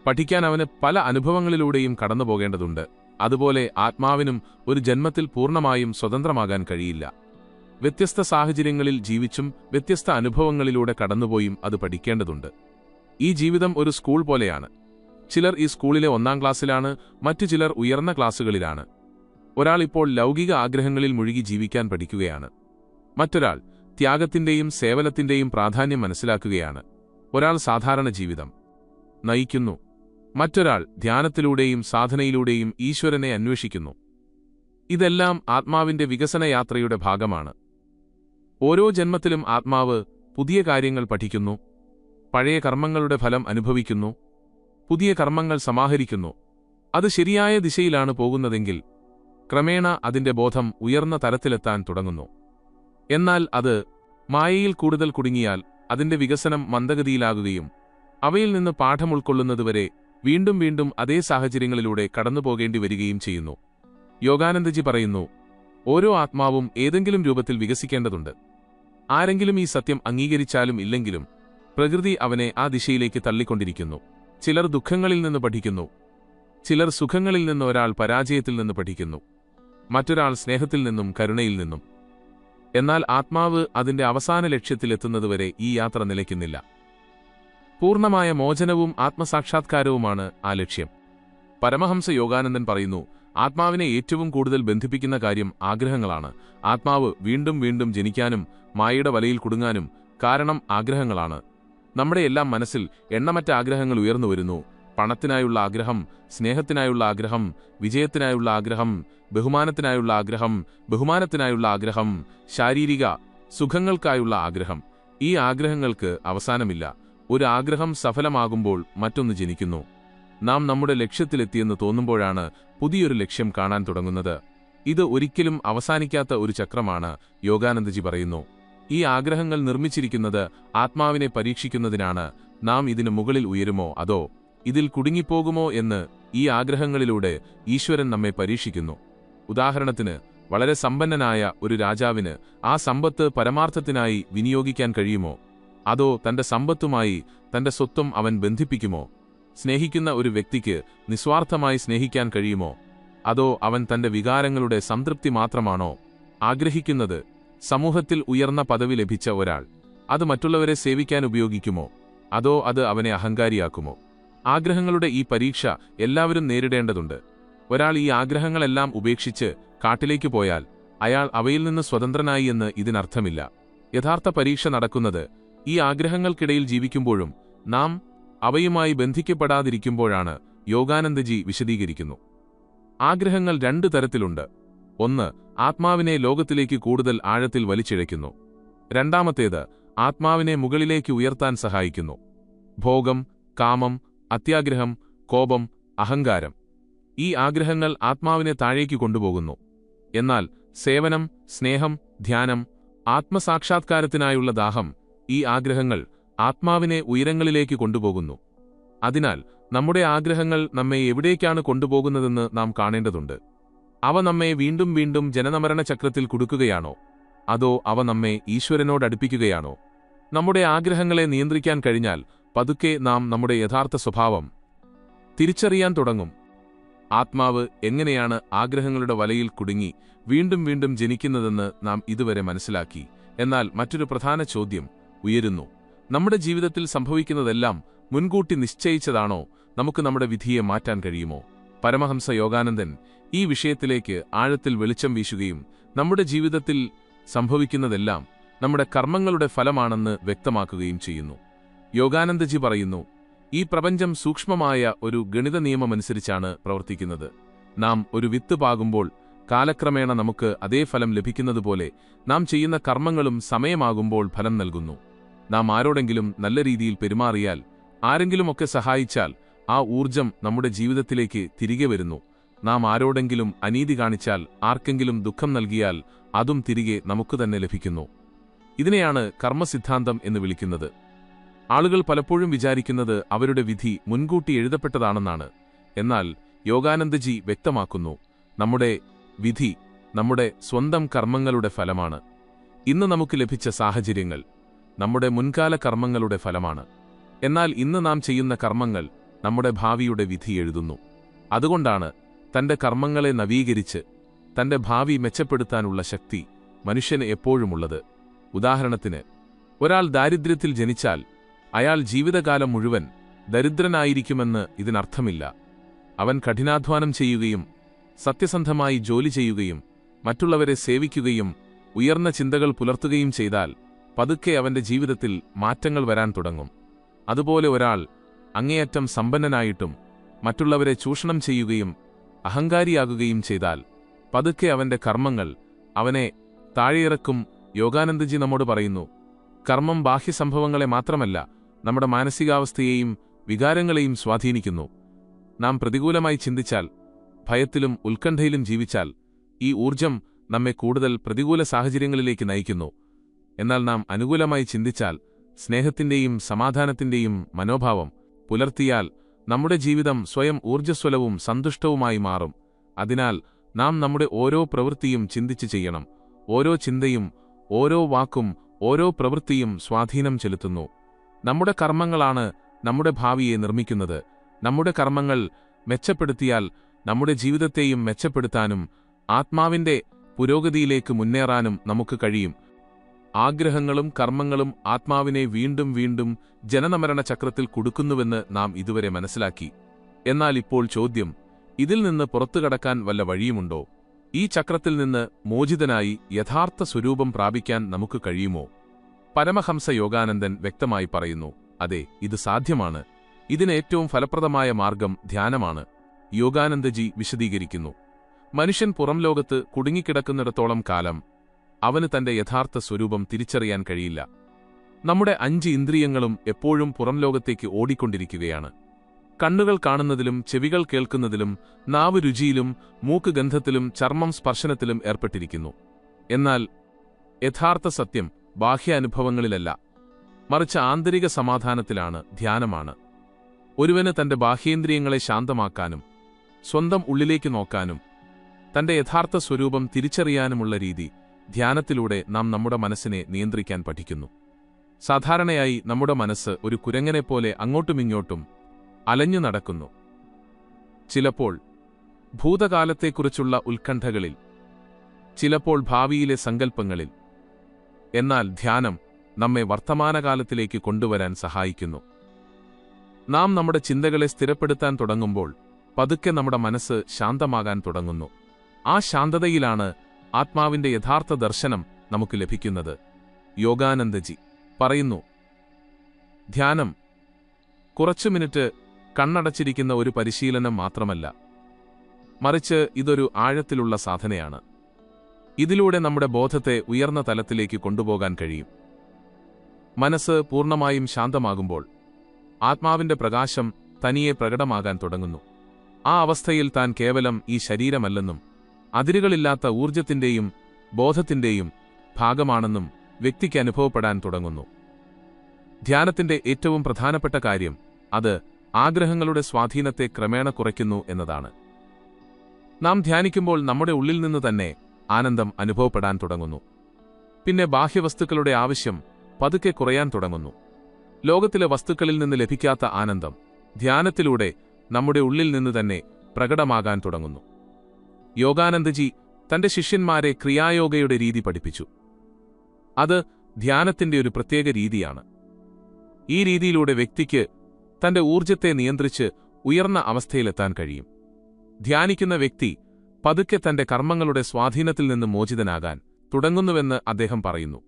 പഠിക്കാൻ അവന് പല അനുഭവങ്ങളിലൂടെയും കടന്നുപോകേണ്ടതുണ്ട്. അതുപോലെ ആത്മാവിനും ഒരു ജന്മത്തിൽ പൂർണ്ണമായും സ്വതന്ത്രമാകാൻ കഴിയില്ല. വ്യത്യസ്ത സാഹചര്യങ്ങളിൽ ജീവിച്ചും വ്യത്യസ്ത അനുഭവങ്ങളിലൂടെ കടന്നുപോയും അത് പഠിക്കേണ്ടതുണ്ട്. ഈ ജീവിതം ഒരു സ്കൂൾ പോലെയാണ്. ചിലർ ഈ സ്കൂളിലെ 1-ാം ക്ലാസ്സിലാണ്, മറ്റു ചിലർ ഉയർന്ന ക്ലാസ്സുകളിലാണ്. ഒരാൾ ഇപ്പോൾ ലൗകിക ആഗ്രഹങ്ങളിൽ മുഴുകി ജീവിക്കാൻ പഠിക്കുകയാണ്. മറ്റൊരാൾ ത്യാഗത്തിന്റെയും സേവനത്തിന്റെയും പ്രാധാന്യം മനസ്സിലാക്കുകയാണ്. ഒരാൾ സാധാരണ ജീവിതം നയിക്കുന്നു, മറ്റൊരാൾ ധ്യാനത്തിലൂടെയും സാധനയിലൂടെയും ഈശ്വരനെ അന്വേഷിക്കുന്നു. ഇതെല്ലാം ആത്മാവിന്റെ വികസന യാത്രയുടെ ഭാഗമാണ്. ഓരോ ജന്മത്തിലും ആത്മാവ് പുതിയ കാര്യങ്ങൾ പഠിക്കുന്നു, പഴയ കർമ്മങ്ങളുടെ ഫലം അനുഭവിക്കുന്നു, പുതിയ കർമ്മങ്ങൾ സമാഹരിക്കുന്നു. അത് ശരിയായ ദിശയിലാണ് പോകുന്നതെങ്കിൽ ക്രമേണ അതിന്റെ ബോധം ഉയർന്ന തലത്തിലെത്താൻ തുടങ്ങുന്നു. എന്നാൽ അത് മായയിൽ കൂടുതൽ കുടുങ്ങിയാൽ അതിന്റെ വികസനം മന്ദഗതിയിലാകുകയും അവയിൽ നിന്ന് പാഠം ഉൾക്കൊള്ളുന്നതുവരെ വീണ്ടും വീണ്ടും അതേ സാഹചര്യങ്ങളിലൂടെ കടന്നുപോകേണ്ടി വരികയും ചെയ്യുന്നു. യോഗാനന്ദജി പറയുന്നു, ഓരോ ആത്മാവും ഏതെങ്കിലും രൂപത്തിൽ വികസിക്കേണ്ടതുണ്ട്. ആരെങ്കിലും ഈ സത്യം അംഗീകരിച്ചാലും ഇല്ലെങ്കിലും പ്രകൃതി അവനെ ആ ദിശയിലേക്ക് തള്ളിക്കൊണ്ടിരിക്കുന്നു. ചിലർ ദുഃഖങ്ങളിൽ നിന്ന് പഠിക്കുന്നു, ചിലർ സുഖങ്ങളിൽ നിന്ന്, ഒരാൾ പരാജയത്തിൽ നിന്ന് പഠിക്കുന്നു, മറ്റൊരാൾ സ്നേഹത്തിൽ നിന്നും കരുണയിൽ നിന്നും. എന്നാൽ ആത്മാവ് അതിന്റെ അവസാന ലക്ഷ്യത്തിലെത്തുന്നതുവരെ ഈ യാത്ര നിലയ്ക്കുന്നില്ല. പൂർണ്ണമായ മോചനവും ആത്മസാക്ഷാത്കാരവുമാണ് ആ ലക്ഷ്യം. പരമഹംസ യോഗാനന്ദൻ പറയുന്നു, ആത്മാവിനെ ഏറ്റവും കൂടുതൽ ബന്ധിപ്പിക്കുന്ന കാര്യം ആഗ്രഹങ്ങളാണ്. ആത്മാവ് വീണ്ടും വീണ്ടും ജനിക്കാനും മായയുടെ വലയിൽ കുടുങ്ങാനും കാരണം ആഗ്രഹങ്ങളാണ്. നമ്മുടെ എല്ലാം മനസ്സിൽ എണ്ണമറ്റ ആഗ്രഹങ്ങൾ ഉയർന്നുവരുന്നു. പണത്തിനായുള്ള ആഗ്രഹം, സ്നേഹത്തിനായുള്ള ആഗ്രഹം, വിജയത്തിനായുള്ള ആഗ്രഹം, ബഹുമാനത്തിനായുള്ള ആഗ്രഹം, ശാരീരിക സുഖങ്ങൾക്കായുള്ള ആഗ്രഹം. ഈ ആഗ്രഹങ്ങൾക്ക് അവസാനമില്ല. ഒരു ആഗ്രഹം സഫലമാകുമ്പോൾ മറ്റൊന്ന് ജനിക്കുന്നു. നാം നമ്മുടെ ലക്ഷ്യത്തിലെത്തിയെന്ന് തോന്നുമ്പോഴാണ് പുതിയൊരു ലക്ഷ്യം കാണാൻ തുടങ്ങുന്നത്. ഇത് ഒരിക്കലും അവസാനിക്കാത്ത ഒരു ചക്രമാണ്. യോഗാനന്ദജി പറയുന്നു, ഈ ആഗ്രഹങ്ങൾ നിർമ്മിച്ചിരിക്കുന്നത് ആത്മാവിനെ പരീക്ഷിക്കുന്നതിനാണ്. നാം ഇതിനു മുകളിൽ ഉയരുമോ അതോ ഇതിൽ കുടുങ്ങിപ്പോകുമോ എന്ന് ഈ ആഗ്രഹങ്ങളിലൂടെ ഈശ്വരൻ നമ്മെ പരീക്ഷിക്കുന്നു. ഉദാഹരണത്തിന്, വളരെ സമ്പന്നനായ ഒരു രാജാവിന് ആ സമ്പത്ത് പരമാർത്ഥത്തിനായി വിനിയോഗിക്കാൻ കഴിയുമോ? അതോ തന്റെ സമ്പത്തുമായി തന്റെ സ്വത്വം അവൻ ബന്ധിപ്പിക്കുമോ? സ്നേഹിക്കുന്ന ഒരു വ്യക്തിക്ക് നിസ്വാർത്ഥമായി സ്നേഹിക്കാൻ കഴിയുമോ? അതോ അവൻ തന്റെ വികാരങ്ങളുടെ സംതൃപ്തി മാത്രമാണോ ആഗ്രഹിക്കുന്നത്? സമൂഹത്തിൽ ഉയർന്ന പദവി ലഭിച്ച ഒരാൾ അത് മറ്റുള്ളവരെ സേവിക്കാൻ ഉപയോഗിക്കുമോ? അതോ അത് അവനെ അഹങ്കാരിയാക്കുമോ? ആഗ്രഹങ്ങളുടെ ഈ പരീക്ഷ എല്ലാവരും നേരിടേണ്ടതുണ്ട്. ഒരാൾ ഈ ആഗ്രഹങ്ങളെല്ലാം ഉപേക്ഷിച്ച് കാട്ടിലേക്ക് പോയാൽ അയാൾ അവയിൽ നിന്ന് സ്വതന്ത്രനായി എന്ന് ഇതിനർത്ഥമില്ല. യഥാർത്ഥ പരീക്ഷ നടക്കുന്നത് ഈ ആഗ്രഹങ്ങൾക്കിടയിൽ ജീവിക്കുമ്പോഴും നാം അവയുമായി ബന്ധിക്കപ്പെടാതിരിക്കുമ്പോഴാണ്. യോഗാനന്ദജി വിശദീകരിക്കുന്നു, ആഗ്രഹങ്ങൾ 2 തരത്തിലുണ്ട്. ഒന്ന്, ആത്മാവിനെ ലോകത്തിലേക്ക് കൂടുതൽ ആഴത്തിൽ വലിച്ചിഴയ്ക്കുന്നു. രണ്ടാമത്തേത് ആത്മാവിനെ മുകളിലേക്ക് ഉയർത്താൻ സഹായിക്കുന്നു. ഭോഗം, കാമം, അത്യാഗ്രഹം, കോപം, അഹങ്കാരം. ഈ ആഗ്രഹങ്ങൾ ആത്മാവിനെ താഴേക്ക് കൊണ്ടുപോകുന്നു. എന്നാൽ സേവനം, സ്നേഹം, ധ്യാനം, ആത്മസാക്ഷാത്കാരത്തിനായുള്ള ദാഹം, ഈ ആഗ്രഹങ്ങൾ ആത്മാവിനെ ഉയരങ്ങളിലേക്ക് കൊണ്ടുപോകുന്നു. അതിനാൽ നമ്മുടെ ആഗ്രഹങ്ങൾ നമ്മെ എവിടേക്കാണ് കൊണ്ടുപോകുന്നതെന്ന് നാം കാണേണ്ടതുണ്ട്. അവ നമ്മെ വീണ്ടും വീണ്ടും ജനനമരണ ചക്രത്തിൽ കുടുക്കുകയാണോ? അതോ അവ നമ്മെ ഈശ്വരനോടടുപ്പിക്കുകയാണോ? നമ്മുടെ ആഗ്രഹങ്ങളെ നിയന്ത്രിക്കാൻ കഴിഞ്ഞാൽ പതുക്കെ നാം നമ്മുടെ യഥാർത്ഥ സ്വഭാവം തിരിച്ചറിയാൻ തുടങ്ങും. ആത്മാവ് എങ്ങനെയാണ് ആഗ്രഹങ്ങളുടെ വലയിൽ കുടുങ്ങി വീണ്ടും വീണ്ടും ജനിക്കുന്നതെന്ന് നാം ഇതുവരെ മനസ്സിലാക്കി. എന്നാൽ മറ്റൊരു പ്രധാന ചോദ്യം ഉയരുന്നു, നമ്മുടെ ജീവിതത്തിൽ സംഭവിക്കുന്നതെല്ലാം മുൻകൂട്ടി നിശ്ചയിച്ചതാണോ? നമുക്ക് നമ്മുടെ വിധിയെ മാറ്റാൻ കഴിയുമോ? പരമഹംസ യോഗാനന്ദൻ ഈ വിഷയത്തിലേക്ക് ആഴത്തിൽ വെളിച്ചം വീശുകയും നമ്മുടെ ജീവിതത്തിൽ സംഭവിക്കുന്നതെല്ലാം നമ്മുടെ കർമ്മങ്ങളുടെ ഫലമാണെന്ന് വ്യക്തമാക്കുകയും ചെയ്യുന്നു. യോഗാനന്ദജി പറയുന്നു, ഈ പ്രപഞ്ചം സൂക്ഷ്മമായ ഒരു ഗണിത നിയമമനുസരിച്ചാണ് പ്രവർത്തിക്കുന്നത്. നാം ഒരു വിത്ത് പാകുമ്പോൾ കാലക്രമേണ നമുക്ക് അതേ ഫലം ലഭിക്കുന്നതുപോലെ നാം ചെയ്യുന്ന കർമ്മങ്ങളും സമയമാകുമ്പോൾ ഫലം നൽകുന്നു. നാം ആരോടെങ്കിലും നല്ല രീതിയിൽ പെരുമാറിയാൽ, ആരെങ്കിലുമൊക്കെ സഹായിച്ചാൽ ആ ഊർജം നമ്മുടെ ജീവിതത്തിലേക്ക് തിരികെ വരുന്നു. നാം ആരോടെങ്കിലും അനീതി കാണിച്ചാൽ, ആർക്കെങ്കിലും ദുഃഖം നൽകിയാൽ അതും തിരികെ നമുക്ക് തന്നെ ലഭിക്കുന്നു. ഇതിനെയാണ് കർമ്മസിദ്ധാന്തം എന്ന് വിളിക്കുന്നത്. ആളുകൾ പലപ്പോഴും വിചാരിക്കുന്നത് അവരുടെ വിധി മുൻകൂട്ടി എഴുതപ്പെട്ടതാണെന്നാണ്. എന്നാൽ യോഗാനന്ദജി വ്യക്തമാക്കുന്നു, നമ്മുടെ വിധി നമ്മുടെ സ്വന്തം കർമ്മങ്ങളുടെ ഫലമാണ്. ഇന്ന് നമുക്ക് ലഭിച്ച സാഹചര്യങ്ങൾ നമ്മുടെ മുൻകാല കർമ്മങ്ങളുടെ ഫലമാണ്. എന്നാൽ ഇന്ന് നാം ചെയ്യുന്ന കർമ്മങ്ങൾ നമ്മുടെ ഭാവിയുടെ വിധി എഴുതുന്നു. അതുകൊണ്ടാണ് തന്റെ കർമ്മങ്ങളെ നവീകരിച്ച് തന്റെ ഭാവി മെച്ചപ്പെടുത്താനുള്ള ശക്തി മനുഷ്യന് എപ്പോഴുമുള്ളത്. ഉദാഹരണത്തിന്, ഒരാൾ ദാരിദ്ര്യത്തിൽ ജനിച്ചാൽ അയാൾ ജീവിതകാലം മുഴുവൻ ദരിദ്രനായിരിക്കുമെന്ന് ഇതിനർത്ഥമില്ല. അവൻ കഠിനാധ്വാനം ചെയ്യുകയും സത്യസന്ധമായി ജോലി ചെയ്യുകയും മറ്റുള്ളവരെ സേവിക്കുകയും ഉയർന്ന ചിന്തകൾ പുലർത്തുകയും ചെയ്താൽ പതുക്കെ അവന്റെ ജീവിതത്തിൽ മാറ്റങ്ങൾ വരാൻ തുടങ്ങും. അതുപോലെ ഒരാൾ അങ്ങേയറ്റം സമ്പന്നനായിട്ടും മറ്റുള്ളവരെ ചൂഷണം ചെയ്യുകയും അഹങ്കാരിയാകുകയും ചെയ്താൽ പതുക്കെ അവന്റെ കർമ്മങ്ങൾ അവനെ താഴെയിറക്കും. യോഗാനന്ദജി നമ്മോട് പറയുന്നു, കർമ്മം ബാഹ്യസംഭവങ്ങളെ മാത്രമല്ല, നമ്മുടെ മാനസികാവസ്ഥയെയും വികാരങ്ങളെയും സ്വാധീനിക്കുന്നു. നാം പ്രതികൂലമായി ചിന്തിച്ചാൽ, ഭയത്തിലും ഉത്കണ്ഠയിലും ജീവിച്ചാൽ ഈ ഊർജം നമ്മെ കൂടുതൽ പ്രതികൂല സാഹചര്യങ്ങളിലേക്ക് നയിക്കുന്നു. എന്നാൽ നാം അനുകൂലമായി ചിന്തിച്ചാൽ, സ്നേഹത്തിന്റെയും സമാധാനത്തിന്റെയും മനോഭാവം പുലർത്തിയാൽ നമ്മുടെ ജീവിതം സ്വയം ഊർജ്ജസ്വലവും സന്തുഷ്ടവുമായി മാറും. അതിനാൽ നാം നമ്മുടെ ഓരോ പ്രവൃത്തിയും ചിന്തിച്ച് ചെയ്യണം. ഓരോ ചിന്തയും, ഓരോ വാക്കും, ഓരോ പ്രവൃത്തിയും സ്വാധീനം ചെലുത്തുന്നു. നമ്മുടെ കർമ്മങ്ങളാണ് നമ്മുടെ ഭാവിയെ നിർമ്മിക്കുന്നത്. നമ്മുടെ കർമ്മങ്ങൾ മെച്ചപ്പെടുത്തിയാൽ നമ്മുടെ ജീവിതത്തെയും മെച്ചപ്പെടുത്താനും ആത്മാവിന്റെ പുരോഗതിയിലേക്ക് മുന്നേറാനും നമുക്ക് കഴിയും. ആഗ്രഹങ്ങളും കർമ്മങ്ങളും ആത്മാവിനെ വീണ്ടും വീണ്ടും ജനനമരണ ചക്രത്തിൽ കുടുക്കുന്നുവെന്ന് നാം ഇതുവരെ മനസ്സിലാക്കി. എന്നാൽ ഇപ്പോൾ ചോദ്യം, ഇതിൽ നിന്ന് പുറത്തുകടക്കാൻ വല്ല വഴിയുമുണ്ടോ? ഈ ചക്രത്തിൽ നിന്ന് മോചിതനായി യഥാർത്ഥ സ്വരൂപം പ്രാപിക്കാൻ നമുക്ക് കഴിയുമോ? പരമഹംസ യോഗാനന്ദൻ വ്യക്തമായി പറയുന്നു, അതെ, ഇത് സാധ്യമാണ്. ഇതിന് ഏറ്റവും ഫലപ്രദമായ മാർഗം ധ്യാനമാണ്. യോഗാനന്ദജി വിശദീകരിക്കുന്നു, മനുഷ്യൻ പുറം ലോകത്ത് കുടുങ്ങിക്കിടക്കുന്നിടത്തോളം കാലം അവന് തന്റെ യഥാർത്ഥ സ്വരൂപം തിരിച്ചറിയാൻ കഴിയില്ല. നമ്മുടെ 5 ഇന്ദ്രിയങ്ങളും എപ്പോഴും പുറം ലോകത്തേക്ക് ഓടിക്കൊണ്ടിരിക്കുകയാണ്. കണ്ണുകൾ കാണുന്നതിലും, ചെവികൾ കേൾക്കുന്നതിലും, നാവ് രുചിയിലും, മൂക്ക് ഗന്ധത്തിലും, ചർമ്മം സ്പർശനത്തിലും ഏർപ്പെട്ടിരിക്കുന്നു. എന്നാൽ യഥാർത്ഥ സത്യം ബാഹ്യ അനുഭവങ്ങളിലല്ല, മറിച്ച് ആന്തരിക സമാധാനത്തിലാണ്, ധ്യാനമാണ്. ഒരുവന് തന്റെ ബാഹ്യേന്ദ്രിയങ്ങളെ ശാന്തമാക്കാനും സ്വന്തം ഉള്ളിലേക്ക് നോക്കാനും തന്റെ യഥാർത്ഥ സ്വരൂപം തിരിച്ചറിയാനുമുള്ള രീതി ധ്യാനത്തിലൂടെ നാം നമ്മുടെ മനസ്സിനെ നിയന്ത്രിക്കാൻ പഠിക്കുന്നു. സാധാരണയായി നമ്മുടെ മനസ്സ് ഒരു കുരങ്ങനെപ്പോലെ അങ്ങോട്ടുമിങ്ങോട്ടും അലഞ്ഞു നടക്കുന്നു. ചിലപ്പോൾ ഭൂതകാലത്തെക്കുറിച്ചുള്ള ഉത്കണ്ഠകളിൽ, ചിലപ്പോൾ ഭാവിയിലെ സങ്കല്പങ്ങളിൽ. എന്നാൽ ധ്യാനം നമ്മെ വർത്തമാനകാലത്തിലേക്ക് കൊണ്ടുവരാൻ സഹായിക്കുന്നു. നാം നമ്മുടെ ചിന്തകളെ സ്ഥിരപ്പെടുത്താൻ തുടങ്ങുമ്പോൾ പതുക്കെ നമ്മുടെ മനസ്സ് ശാന്തമാകാൻ തുടങ്ങുന്നു. ആ ശാന്തതയിലാണ് ആത്മാവിന്റെ യഥാർത്ഥ ദർശനം നമുക്ക് ലഭിക്കുന്നത്. യോഗാനന്ദജി പറയുന്നു, ധ്യാനം കുറച്ചു മിനിറ്റ് കണ്ണടച്ചിരിക്കുന്ന ഒരു പരിശീലനം മാത്രമല്ല, മറിച്ച് ഇതൊരു ആഴത്തിലുള്ള സാധനയാണ്. ഇതിലൂടെ നമ്മുടെ ബോധത്തെ ഉയർന്ന തലത്തിലേക്ക് കൊണ്ടുപോകാൻ കഴിയും. മനസ്സ് പൂർണ്ണമായും ശാന്തമാകുമ്പോൾ ആത്മാവിന്റെ പ്രകാശം തനിയെ പ്രകടമാകാൻ തുടങ്ങുന്നു. ആ അവസ്ഥയിൽ താൻ കേവലം ഈ ശരീരമല്ലെന്നും അതിരുകളില്ലാത്ത ഊർജത്തിന്റെയും ബോധത്തിന്റെയും ഭാഗമാണെന്നും വ്യക്തിക്ക് അനുഭവപ്പെടാൻ തുടങ്ങുന്നു. ധ്യാനത്തിന്റെ ഏറ്റവും പ്രധാനപ്പെട്ട കാര്യം അത് ആഗ്രഹങ്ങളുടെ സ്വാധീനത്തെ ക്രമേണ കുറയ്ക്കുന്നു എന്നതാണ്. നാം ധ്യാനിക്കുമ്പോൾ നമ്മുടെ ഉള്ളിൽ നിന്ന് തന്നെ ആനന്ദം അനുഭവപ്പെടാൻ തുടങ്ങുന്നു. പിന്നെ ബാഹ്യവസ്തുക്കളുടെ ആവശ്യം പതുക്കെ കുറയാൻ തുടങ്ങുന്നു. ലോകത്തിലെ വസ്തുക്കളിൽ നിന്ന് ലഭിക്കാത്ത ആനന്ദം ധ്യാനത്തിലൂടെ നമ്മുടെ ഉള്ളിൽ നിന്ന് തന്നെ പ്രകടമാകാൻ തുടങ്ങുന്നു. യോഗാനന്ദജി തന്റെ ശിഷ്യന്മാരെ ക്രിയായോഗയുടെ രീതി പഠിപ്പിച്ചു. അത് ധ്യാനത്തിന്റെ ഒരു പ്രത്യേക രീതിയാണ്. ഈ രീതിയിലൂടെ വ്യക്തിക്ക് തന്റെ ഊർജത്തെ നിയന്ത്രിച്ച് ഉയർന്ന അവസ്ഥയിലെത്താൻ കഴിയും. ധ്യാനിക്കുന്ന വ്യക്തി പതുക്കെ തന്റെ കർമ്മങ്ങളുടെ സ്വാധീനത്തിൽ നിന്ന് മോചിതനാകാൻ തുടങ്ങുന്നുവെന്ന് അദ്ദേഹം പറയുന്നു.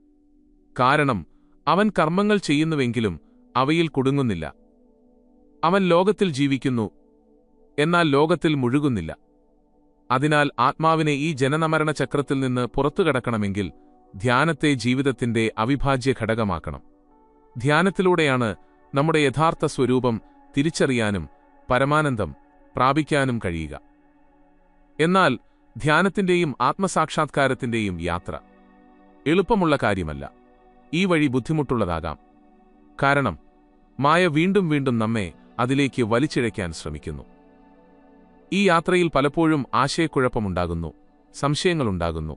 കാരണം അവൻ കർമ്മങ്ങൾ ചെയ്യുന്നുവെങ്കിലും അവയിൽ കുടുങ്ങുന്നില്ല. അവൻ ലോകത്തിൽ ജീവിക്കുന്നു, എന്നാൽ ലോകത്തിൽ മുഴുകുന്നില്ല. അതിനാൽ ആത്മാവിനെ ഈ ജനനമരണ ചക്രത്തിൽ നിന്ന് പുറത്തുകടക്കണമെങ്കിൽ ധ്യാനത്തെ ജീവിതത്തിന്റെ അവിഭാജ്യ ഘടകമാക്കണം. ധ്യാനത്തിലൂടെയാണ് നമ്മുടെ യഥാർത്ഥ സ്വരൂപം തിരിച്ചറിയാനും പരമാനന്ദം പ്രാപിക്കാനും കഴിയുക. എന്നാൽ ധ്യാനത്തിന്റെയും ആത്മസാക്ഷാത്കാരത്തിന്റെയും യാത്ര എളുപ്പമുള്ള കാര്യമല്ല. ഈ വഴി ബുദ്ധിമുട്ടുള്ളതാകാം. കാരണം മായ വീണ്ടും വീണ്ടും നമ്മെ അതിലേക്ക് വലിച്ചിഴയ്ക്കാൻ ശ്രമിക്കുന്നു. ഈ യാത്രയിൽ പലപ്പോഴും ആശയക്കുഴപ്പമുണ്ടാകുന്നു, സംശയങ്ങളുണ്ടാകുന്നു.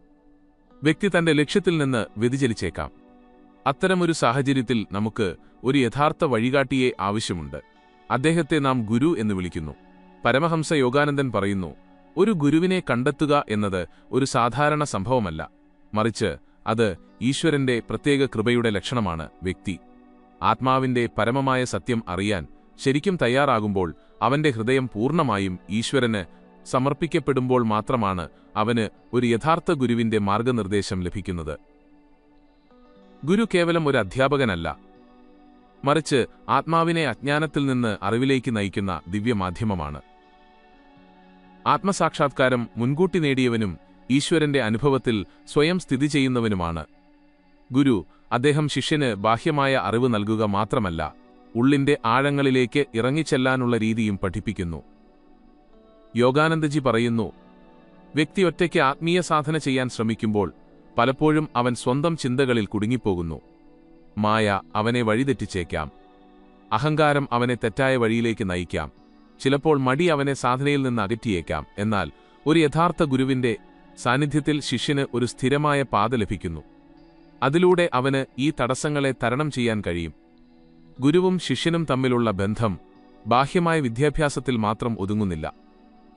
വ്യക്തി തന്റെ ലക്ഷ്യത്തിൽ നിന്ന് വ്യതിചലിച്ചേക്കാം. അത്തരമൊരു സാഹചര്യത്തിൽ നമുക്ക് ഒരു യഥാർത്ഥ വഴികാട്ടിയെ ആവശ്യമുണ്ട്. അദ്ദേഹത്തെ നാം ഗുരു എന്ന് വിളിക്കുന്നു. പരമഹംസ യോഗാനന്ദൻ പറയുന്നു, ഒരു ഗുരുവിനെ കണ്ടെത്തുക എന്നത് ഒരു സാധാരണ സംഭവമല്ല, മറിച്ച് അത് ഈശ്വരന്റെ പ്രത്യേക കൃപയുടെ ലക്ഷണമാണ്. വ്യക്തി ആത്മാവിന്റെ പരമമായ സത്യം അറിയാൻ ശരിക്കും തയ്യാറാകുമ്പോൾ, അവന്റെ ഹൃദയം പൂർണ്ണമായും ഈശ്വരന് സമർപ്പിക്കപ്പെടുമ്പോൾ മാത്രമാണ് അവന് ഒരു യഥാർത്ഥ ഗുരുവിന്റെ മാർഗനിർദ്ദേശം ലഭിക്കുന്നത്. ഗുരു കേവലം ഒരു അധ്യാപകനല്ല, മറിച്ച് ആത്മാവിനെ അജ്ഞാനത്തിൽ നിന്ന് അറിവിലേക്ക് നയിക്കുന്ന ദിവ്യമാധ്യമമാണ്. ആത്മസാക്ഷാത്കാരം മുൻകൂട്ടി നേടിയവനും ഈശ്വരന്റെ അനുഭവത്തിൽ സ്വയം സ്ഥിതി ചെയ്യുന്നവനുമാണ് ഗുരു. അദ്ദേഹം ശിഷ്യന് ബാഹ്യമായ അറിവ് നൽകുക മാത്രമല്ല, ഉള്ളിന്റെ ആഴങ്ങളിലേക്ക് ഇറങ്ങിച്ചെല്ലാനുള്ള രീതിയും പഠിപ്പിക്കുന്നു. യോഗാനന്ദജി പറയുന്നു, വ്യക്തി ഒറ്റയ്ക്ക് ആത്മീയ സാധന ചെയ്യാൻ ശ്രമിക്കുമ്പോൾ പലപ്പോഴും അവൻ സ്വന്തം ചിന്തകളിൽ കുടുങ്ങിപ്പോകുന്നു. മായ അവനെ വഴിതെറ്റിച്ചേക്കാം. അഹങ്കാരം അവനെ തെറ്റായ വഴിയിലേക്ക് നയിക്കാം. ചിലപ്പോൾ മടി അവനെ സാധനയിൽ നിന്ന് അകറ്റിയേക്കാം. എന്നാൽ ഒരു യഥാർത്ഥ ഗുരുവിന്റെ സാന്നിധ്യത്തിൽ ശിഷ്യന് ഒരു സ്ഥിരമായ പാത ലഭിക്കുന്നു. അതിലൂടെ അവന് ഈ തടസ്സങ്ങളെ തരണം ചെയ്യാൻ കഴിയും. ഗുരുവും ശിഷ്യനും തമ്മിലുള്ള ബന്ധം ബാഹ്യമായ വിദ്യാഭ്യാസത്തിൽ മാത്രം ഒതുങ്ങുന്നില്ല.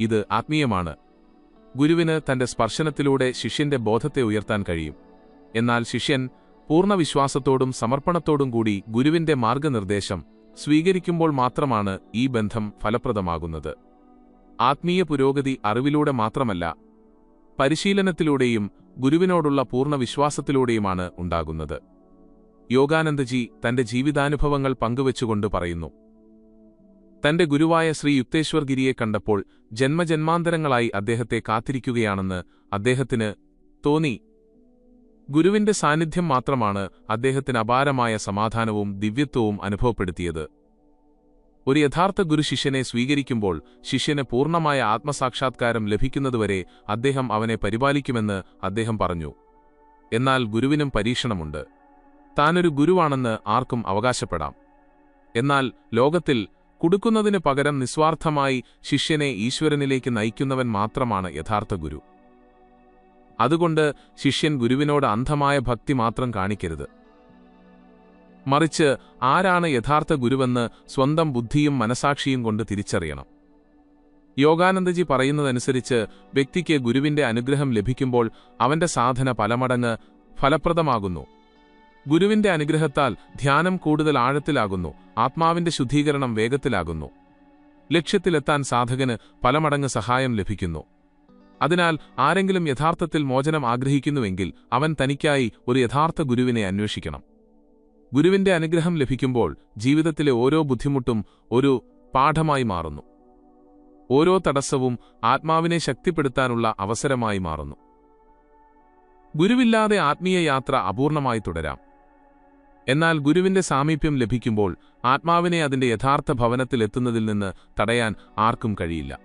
ഇത് ആത്മീയമാണ്. ഗുരുവിന് തന്റെ സ്പർശനത്തിലൂടെ ശിഷ്യന്റെ ബോധത്തെ ഉയർത്താൻ കഴിയും. എന്നാൽ ശിഷ്യൻ പൂർണ്ണ വിശ്വാസത്തോടും സമർപ്പണത്തോടും കൂടി ഗുരുവിന്റെ മാർഗനിർദ്ദേശം സ്വീകരിക്കുമ്പോൾ മാത്രമാണ് ഈ ബന്ധം ഫലപ്രദമാകുന്നത്. ആത്മീയ പുരോഗതി അറിവിലൂടെ മാത്രമല്ല, പരിശീലനത്തിലൂടെയും ഗുരുവിനോടുള്ള പൂർണ്ണ വിശ്വാസത്തിലൂടെയുമാണ് ഉണ്ടാകുന്നത്. യോഗാനന്ദജി തന്റെ ജീവിതാനുഭവങ്ങൾ പങ്കുവച്ചുകൊണ്ട് പറയുന്നു, തന്റെ ഗുരുവായ ശ്രീ യുക്തേശ്വർ ഗിരിയെ കണ്ടപ്പോൾ ജന്മജന്മാന്തരങ്ങളായി അദ്ദേഹത്തെ കാത്തിരിക്കുകയാണെന്ന് അദ്ദേഹത്തിന് തോന്നി. ഗുരുവിന്റെ സാന്നിധ്യം മാത്രമാണ് അദ്ദേഹത്തിന് അപാരമായ സമാധാനവും ദിവ്യത്വവും അനുഭവപ്പെടുത്തിയത്. ഒരു യഥാർത്ഥ ഗുരു ശിഷ്യനെ സ്വീകരിക്കുമ്പോൾ ശിഷ്യന് പൂർണ്ണമായ ആത്മസാക്ഷാത്കാരം ലഭിക്കുന്നതുവരെ അദ്ദേഹം അവനെ പരിപാലിക്കുമെന്ന് അദ്ദേഹം പറഞ്ഞു. എന്നാൽ ഗുരുവിനും പരീക്ഷണമുണ്ട്. താനൊരു ഗുരുവാണെന്ന് ആർക്കും അവകാശപ്പെടാം. എന്നാൽ ലോകത്തിൽ കൊടുക്കുന്നതിനു പകരം നിസ്വാർത്ഥമായി ശിഷ്യനെ ഈശ്വരനിലേക്ക് നയിക്കുന്നവൻ മാത്രമാണ് യഥാർത്ഥ ഗുരു. അതുകൊണ്ട് ശിഷ്യൻ ഗുരുവിനോട് അന്ധമായ ഭക്തി മാത്രം കാണിക്കരുത്. മറിച്ച് ആരാണ് യഥാർത്ഥ ഗുരുവെന്ന് സ്വന്തം ബുദ്ധിയും മനസാക്ഷിയും കൊണ്ട് തിരിച്ചറിയണം. യോഗാനന്ദജി പറയുന്നതനുസരിച്ച് വ്യക്തിക്ക് ഗുരുവിന്റെ അനുഗ്രഹം ലഭിക്കുമ്പോൾ അവന്റെ സാധന പലമടങ്ങ് ഫലപ്രദമാകുന്നു. ഗുരുവിന്റെ അനുഗ്രഹത്താൽ ധ്യാനം കൂടുതൽ ആഴത്തിലാകുന്നു. ആത്മാവിന്റെ ശുദ്ധീകരണം വേഗത്തിലാകുന്നു. ലക്ഷ്യത്തിലെത്താൻ സാധകന് പലമടങ്ങ് സഹായം ലഭിക്കുന്നു. അതിനാൽ ആരെങ്കിലും യഥാർത്ഥത്തിൽ മോചനം ആഗ്രഹിക്കുന്നുവെങ്കിൽ അവൻ തനിക്കായി ഒരു യഥാർത്ഥ ഗുരുവിനെ അന്വേഷിക്കണം. ഗുരുവിന്റെ അനുഗ്രഹം ലഭിക്കുമ്പോൾ ജീവിതത്തിലെ ഓരോ ബുദ്ധിമുട്ടും ഒരു പാഠമായി മാറുന്നു. ഓരോ തടസ്സവും ആത്മാവിനെ ശക്തിപ്പെടുത്താനുള്ള അവസരമായി മാറുന്നു. ഗുരുവില്ലാതെ ആത്മീയ യാത്ര അപൂർണമായി തുടരാം. എന്നാൽ ഗുരുവിന്റെ സാമീപ്യം ലഭിക്കുമ്പോൾ ആത്മാവിനെ അതിന്റെ യഥാർത്ഥ ഭവനത്തിലെത്തുന്നതിൽ നിന്ന് തടയാൻ ആർക്കും കഴിയില്ല.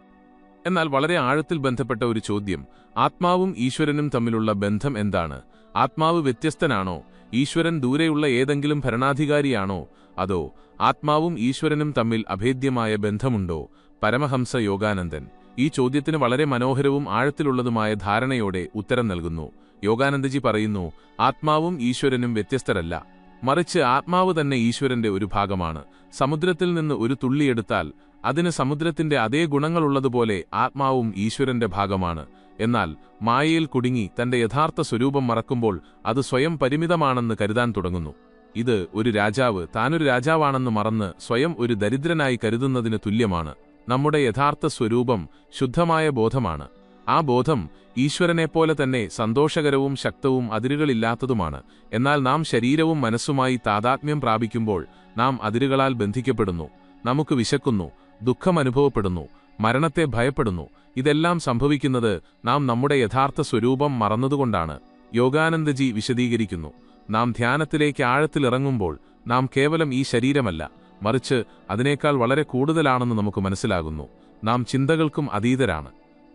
എന്നാൽ വളരെ ആഴത്തിൽ ബന്ധപ്പെട്ട ഒരു ചോദ്യം, ആത്മാവും ഈശ്വരനും തമ്മിലുള്ള ബന്ധം എന്താണ്? ആത്മാവ് വ്യത്യസ്തനാണോ? ഈശ്വരൻ ദൂരെയുള്ള ഏതെങ്കിലും ഭരണാധികാരിയാണോ? അതോ ആത്മാവും ഈശ്വരനും തമ്മിൽ അഭേദ്യമായ ബന്ധമുണ്ടോ? പരമഹംസ യോഗാനന്ദൻ ഈ ചോദ്യത്തിന് വളരെ മനോഹരവും ആഴത്തിലുള്ളതുമായ ധാരണയോടെ ഉത്തരം നൽകുന്നു. യോഗാനന്ദജി പറയുന്നു, ആത്മാവും ഈശ്വരനും വ്യത്യസ്തരല്ല, മറിച്ച് ആത്മാവ് തന്നെ ഈശ്വരന്റെ ഒരു ഭാഗമാണ്. സമുദ്രത്തിൽ നിന്ന് ഒരു തുള്ളിയെടുത്താൽ അതിന് സമുദ്രത്തിന്റെ അതേ ഗുണങ്ങളുള്ളതുപോലെ ആത്മാവും ഈശ്വരന്റെ ഭാഗമാണ്. എന്നാൽ മായയിൽ കുടുങ്ങി തന്റെ യഥാർത്ഥ സ്വരൂപം മറക്കുമ്പോൾ അത് സ്വയം പരിമിതമാണെന്ന് കരുതാൻ തുടങ്ങുന്നു. ഇത് ഒരു രാജാവ് താനൊരു രാജാവാണെന്ന് മറന്ന് സ്വയം ഒരു ദരിദ്രനായി കരുതുന്നതിന് തുല്യമാണ്. നമ്മുടെ യഥാർത്ഥ സ്വരൂപം ശുദ്ധമായ ബോധമാണ്. ആ ബോധം ഈശ്വരനെപ്പോലെ തന്നെ സന്തോഷകരവും ശക്തവും അതിരുകളില്ലാത്തതുമാണ്. എന്നാൽ നാം ശരീരവും മനസ്സുമായി താദാത്മ്യം പ്രാപിക്കുമ്പോൾ നാം അതിരുകളാൽ ബന്ധിക്കപ്പെടുന്നു. നമുക്ക് വിശക്കുന്നു, ദുഃഖമനുഭവപ്പെടുന്നു, മരണത്തെ ഭയപ്പെടുന്നു. ഇതെല്ലാം സംഭവിക്കുന്നത് നാം നമ്മുടെ യഥാർത്ഥ സ്വരൂപം മറന്നതുകൊണ്ടാണ്. യോഗാനന്ദജി വിശദീകരിക്കുന്നു, നാം ധ്യാനത്തിലേക്ക് ആഴത്തിലിറങ്ങുമ്പോൾ നാം കേവലം ഈ ശരീരമല്ല, മറിച്ച് അതിനേക്കാൾ വളരെ കൂടുതലാണെന്ന് നമുക്ക് മനസ്സിലാകുന്നു. നാം ചിന്തകൾക്കും അതീതരാണ്.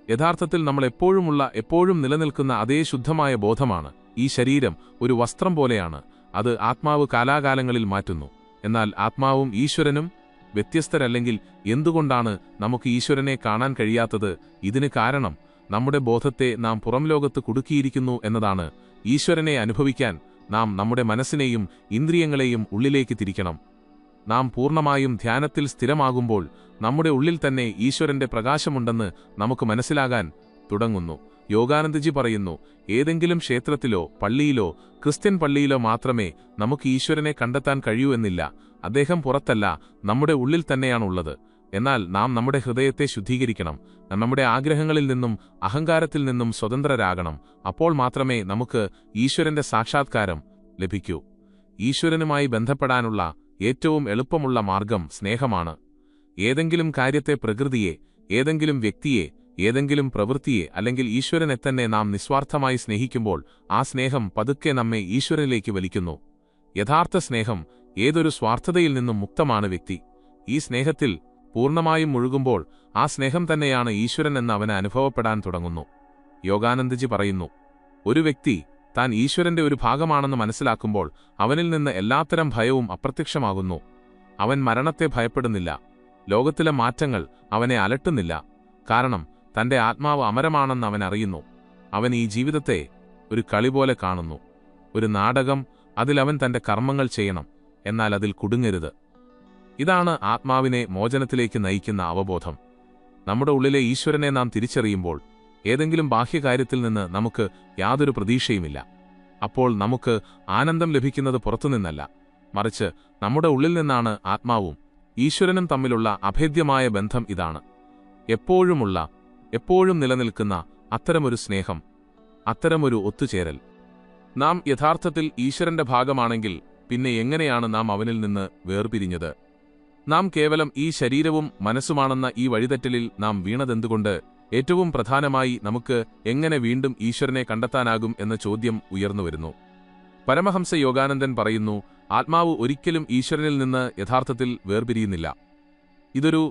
യഥാർത്ഥത്തിൽ നമ്മൾ എപ്പോഴും നിലനിൽക്കുന്ന അതേ ശുദ്ധമായ ബോധമാണ്. ഈ ശരീരം ഒരു വസ്ത്രം പോലെയാണ്. അത് ആത്മാവ് കാലാകാലങ്ങളിൽ മാറ്റുന്നു. എന്നാൽ ആത്മാവും ഈശ്വരനും വ്യത്യസ്തരല്ലെങ്കിൽ എന്തുകൊണ്ടാണ് നമുക്ക് ഈശ്വരനെ കാണാൻ കഴിയാത്തത്? ഇതിന് കാരണം നമ്മുടെ ബോധത്തെ നാം പുറംലോകത്ത് കുടുക്കിയിരിക്കുന്നു എന്നതാണ്. ഈശ്വരനെ അനുഭവിക്കാൻ നാം നമ്മുടെ മനസ്സിനെയും ഇന്ദ്രിയങ്ങളെയും ഉള്ളിലേക്ക് തിരിക്കണം. നാം പൂർണ്ണമായും ധ്യാനത്തിൽ സ്ഥിരമാകുമ്പോൾ നമ്മുടെ ഉള്ളിൽ തന്നെ ഈശ്വരന്റെ പ്രകാശമുണ്ടെന്ന് നമുക്ക് മനസ്സിലാകാൻ തുടങ്ങുന്നു. യോഗാനന്ദജി പറയുന്നു, ഏതെങ്കിലും ക്ഷേത്രത്തിലോ പള്ളിയിലോ ക്രിസ്ത്യൻ പള്ളിയിലോ മാത്രമേ നമുക്ക് ഈശ്വരനെ കണ്ടെത്താൻ കഴിയൂ എന്നില്ല. അദ്ദേഹം പുറത്തല്ല, നമ്മുടെ ഉള്ളിൽ തന്നെയാണുള്ളത്. എന്നാൽ നാം നമ്മുടെ ഹൃദയത്തെ ശുദ്ധീകരിക്കണം. നമ്മുടെ ആഗ്രഹങ്ങളിൽ നിന്നും അഹങ്കാരത്തിൽ നിന്നും സ്വതന്ത്രരാകണം. അപ്പോൾ മാത്രമേ നമുക്ക് ഈശ്വരന്റെ സാക്ഷാത്കാരം ലഭിക്കൂ. ഈശ്വരനുമായി ബന്ധപ്പെടാനുള്ള ഏറ്റവും എളുപ്പമുള്ള മാർഗം സ്നേഹമാണ്. ഏതെങ്കിലും കാര്യത്തെ, പ്രകൃതിയെ, ഏതെങ്കിലും വ്യക്തിയെ, ഏതെങ്കിലും പ്രവൃത്തിയെ അല്ലെങ്കിൽ ഈശ്വരനെ തന്നെ നാം നിസ്വാർത്ഥമായി സ്നേഹിക്കുമ്പോൾ ആ സ്നേഹം പതുക്കെ നമ്മെ ഈശ്വരനിലേക്ക് വലിക്കുന്നു. യഥാർത്ഥ സ്നേഹം ഏതൊരു സ്വാർത്ഥതയിൽ നിന്നും മുക്തമാണ്. വ്യക്തി ഈ സ്നേഹത്തിൽ പൂർണ്ണമായും മുഴുകുമ്പോൾ ആ സ്നേഹം തന്നെയാണ് ഈശ്വരൻ എന്ന് അവന് അനുഭവപ്പെടാൻ തുടങ്ങുന്നു. യോഗാനന്ദജി പറയുന്നു, ഒരു വ്യക്തി താൻ ഈശ്വരന്റെ ഒരു ഭാഗമാണെന്ന് മനസ്സിലാക്കുമ്പോൾ അവനിൽ നിന്ന് എല്ലാത്തരം ഭയവും അപ്രത്യക്ഷമാകുന്നു. അവൻ മരണത്തെ ഭയപ്പെടുന്നില്ല. ലോകത്തിലെ മാറ്റങ്ങൾ അവനെ അലട്ടുന്നില്ല. കാരണം തന്റെ ആത്മാവ് അമരമാണെന്ന് അവൻ അറിയുന്നു. അവൻ ഈ ജീവിതത്തെ ഒരു കളി പോലെ കാണുന്നു, ഒരു നാടകം. അതിലവൻ തന്റെ കർമ്മങ്ങൾ ചെയ്യണം, എന്നാൽ അതിൽ കുടുങ്ങരുത്. ഇതാണ് ആത്മാവിനെ മോചനത്തിലേക്ക് നയിക്കുന്ന അവബോധം. നമ്മുടെ ഉള്ളിലെ ഈശ്വരനെ നാം തിരിച്ചറിയുമ്പോൾ ഏതെങ്കിലും ബാഹ്യകാര്യത്തിൽ നിന്ന് നമുക്ക് യാതൊരു പ്രതീക്ഷയുമില്ല. അപ്പോൾ നമുക്ക് ആനന്ദം ലഭിക്കുന്നത് പുറത്തുനിന്നല്ല, മറിച്ച് നമ്മുടെ ഉള്ളിൽ നിന്നാണ്. ആത്മാവും ഈശ്വരനും തമ്മിലുള്ള അഭേദ്യമായ ബന്ധം ഇതാണ്. എപ്പോഴും നിലനിൽക്കുന്ന അത്തരമൊരു സ്നേഹം, അത്തരമൊരു ഒത്തുചേരൽ. നാം യഥാർത്ഥത്തിൽ ഈശ്വരന്റെ ഭാഗമാണെങ്കിൽ പിന്നെ എങ്ങനെയാണ് നാം അവനിൽ നിന്ന് വേർപിരിഞ്ഞത്? നാം കേവലം ഈ ശരീരവും മനസ്സുമാണെന്ന ഈ വഴിതെറ്റലിൽ നാം വീണതെന്തുകൊണ്ട്? ഏറ്റവും പ്രധാനമായി നമുക്ക് എങ്ങനെ വീണ്ടും ഈശ്വരനെ കണ്ടെത്താനാകും എന്ന ചോദ്യം ഉയർന്നുവരുന്നു. പരമഹംസ യോഗാനന്ദൻ പറയുന്നു, ആത്മാവ് ഒരിക്കലും ഈശ്വരനിൽ നിന്ന് യഥാർത്ഥത്തിൽ വേർപിരിയുന്നില്ല. ഇതൊരു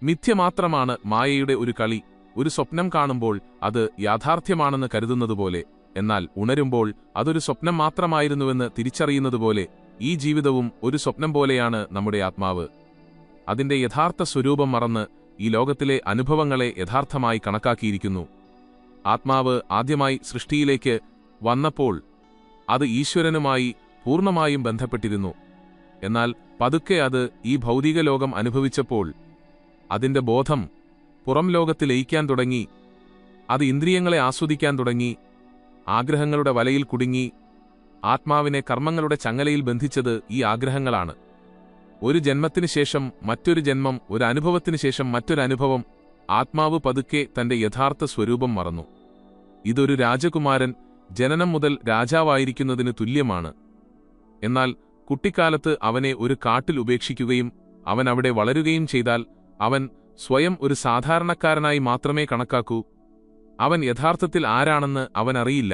മിഥ്യ മാത്രമാണ്, മായയുടെ ഒരു കളി. ഒരു സ്വപ്നം കാണുമ്പോൾ അത് യാഥാർത്ഥ്യമാണെന്ന് കരുതുന്നതുപോലെ, എന്നാൽ ഉണരുമ്പോൾ അതൊരു സ്വപ്നം മാത്രമായിരുന്നുവെന്ന് തിരിച്ചറിയുന്നതുപോലെ ഈ ജീവിതവും ഒരു സ്വപ്നം പോലെയാണ്. നമ്മുടെ ആത്മാവ് അതിന്റെ യഥാർത്ഥ സ്വരൂപം മറന്ന് ഈ ലോകത്തിലെ അനുഭവങ്ങളെ യഥാർത്ഥമായി കണക്കാക്കിയിരിക്കുന്നു. ആത്മാവ് ആദ്യമായി സൃഷ്ടിയിലേക്ക് വന്നപ്പോൾ അത് ഈശ്വരനുമായി പൂർണ്ണമായും ബന്ധപ്പെട്ടിരുന്നു. എന്നാൽ പതുക്കെ അത് ഈ ഭൗതിക ലോകം അനുഭവിച്ചപ്പോൾ അതിന്റെ ബോധം പുറം ലോകത്തിൽ ലയിക്കാൻ തുടങ്ങി. അത് ഇന്ദ്രിയങ്ങളെ ആസ്വദിക്കാൻ തുടങ്ങി. ആഗ്രഹങ്ങളുടെ വലയിൽ കുടുങ്ങി. ആത്മാവിനെ കർമ്മങ്ങളുടെ ചങ്ങലയിൽ ബന്ധിച്ചത് ഈ ആഗ്രഹങ്ങളാണ്. ഒരു ജന്മത്തിനു ശേഷം മറ്റൊരു ജന്മം, ഒരു അനുഭവത്തിനു ശേഷം മറ്റൊരനുഭവം. ആത്മാവ് പതുക്കെ തന്റെ യഥാർത്ഥ സ്വരൂപം മറന്നു. ഇതൊരു രാജകുമാരൻ ജനനം മുതൽ രാജാവായിരിക്കുന്നതിന് തുല്യമാണ്. എന്നാൽ കുട്ടിക്കാലത്ത് അവനെ ഒരു കാട്ടിൽ ഉപേക്ഷിക്കുകയും അവൻ അവിടെ വളരുകയും ചെയ്താൽ അവൻ സ്വയം ഒരു സാധാരണക്കാരനായി മാത്രമേ കണക്കാക്കൂ. അവൻ യഥാർത്ഥത്തിൽ ആരാണെന്ന് അവനറിയില്ല.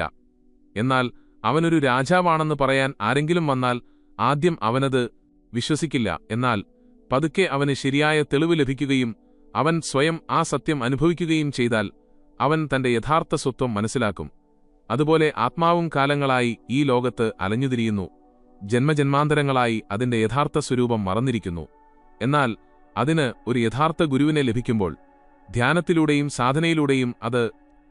എന്നാൽ അവനൊരു രാജാവാണെന്ന് പറയാൻ ആരെങ്കിലും വന്നാൽ ആദ്യം അവനത് വിശ്വസിക്കില്ല. എന്നാൽ പതുക്കെ അവന് ശരിയായ തെളിവ് ലഭിക്കുകയും അവൻ സ്വയം ആ സത്യം അനുഭവിക്കുകയും ചെയ്താൽ അവൻ തന്റെ യഥാർത്ഥ സ്വത്വം മനസ്സിലാക്കും. അതുപോലെ ആത്മാവും കാലങ്ങളായി ഈ ലോകത്ത് അലഞ്ഞുതിരിയുന്നു. ജന്മജന്മാന്തരങ്ങളായി അതിന്റെ യഥാർത്ഥ സ്വരൂപം മറന്നിരിക്കുന്നു. എന്നാൽ അതിന് ഒരു യഥാർത്ഥ ഗുരുവിനെ ലഭിക്കുമ്പോൾ, ധ്യാനത്തിലൂടെയും സാധനയിലൂടെയും അത്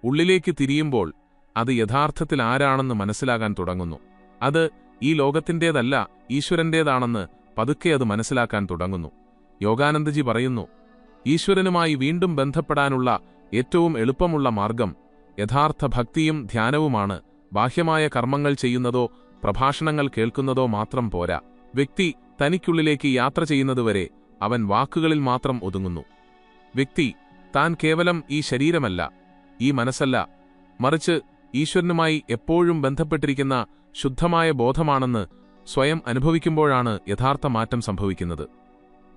ഉള്ളിലേക്ക് തിരിയുമ്പോൾ അത് യഥാർത്ഥത്തിൽ ആരാണെന്ന് മനസ്സിലാകാൻ തുടങ്ങുന്നു. അത് ഈ ലോകത്തിൻ്റേതല്ല, ഈശ്വരന്റേതാണെന്ന് പതുക്കെ അത് മനസ്സിലാക്കാൻ തുടങ്ങുന്നു. യോഗാനന്ദജി പറയുന്നു, ഈശ്വരനുമായി വീണ്ടും ബന്ധപ്പെടാനുള്ള ഏറ്റവും എളുപ്പമുള്ള മാർഗം യഥാർത്ഥ ഭക്തിയും ധ്യാനവുമാണ്. ബാഹ്യമായ കർമ്മങ്ങൾ ചെയ്യുന്നതോ പ്രഭാഷണങ്ങൾ കേൾക്കുന്നതോ മാത്രം പോരാ. വ്യക്തി തനിക്കുള്ളിലേക്ക് യാത്ര ചെയ്യുന്നതുവരെ അവൻ വാക്കുകളിൽ മാത്രം ഒതുങ്ങുന്നു. വ്യക്തി താൻ കേവലം ഈ ശരീരമല്ല, ഈ മനസ്സല്ല, മറിച്ച് ഈശ്വരനുമായി എപ്പോഴും ബന്ധപ്പെട്ടിരിക്കുന്ന ശുദ്ധമായ ബോധമാണെന്ന് സ്വയം അനുഭവിക്കുമ്പോഴാണ് യഥാർത്ഥ മാറ്റം സംഭവിക്കുന്നത്.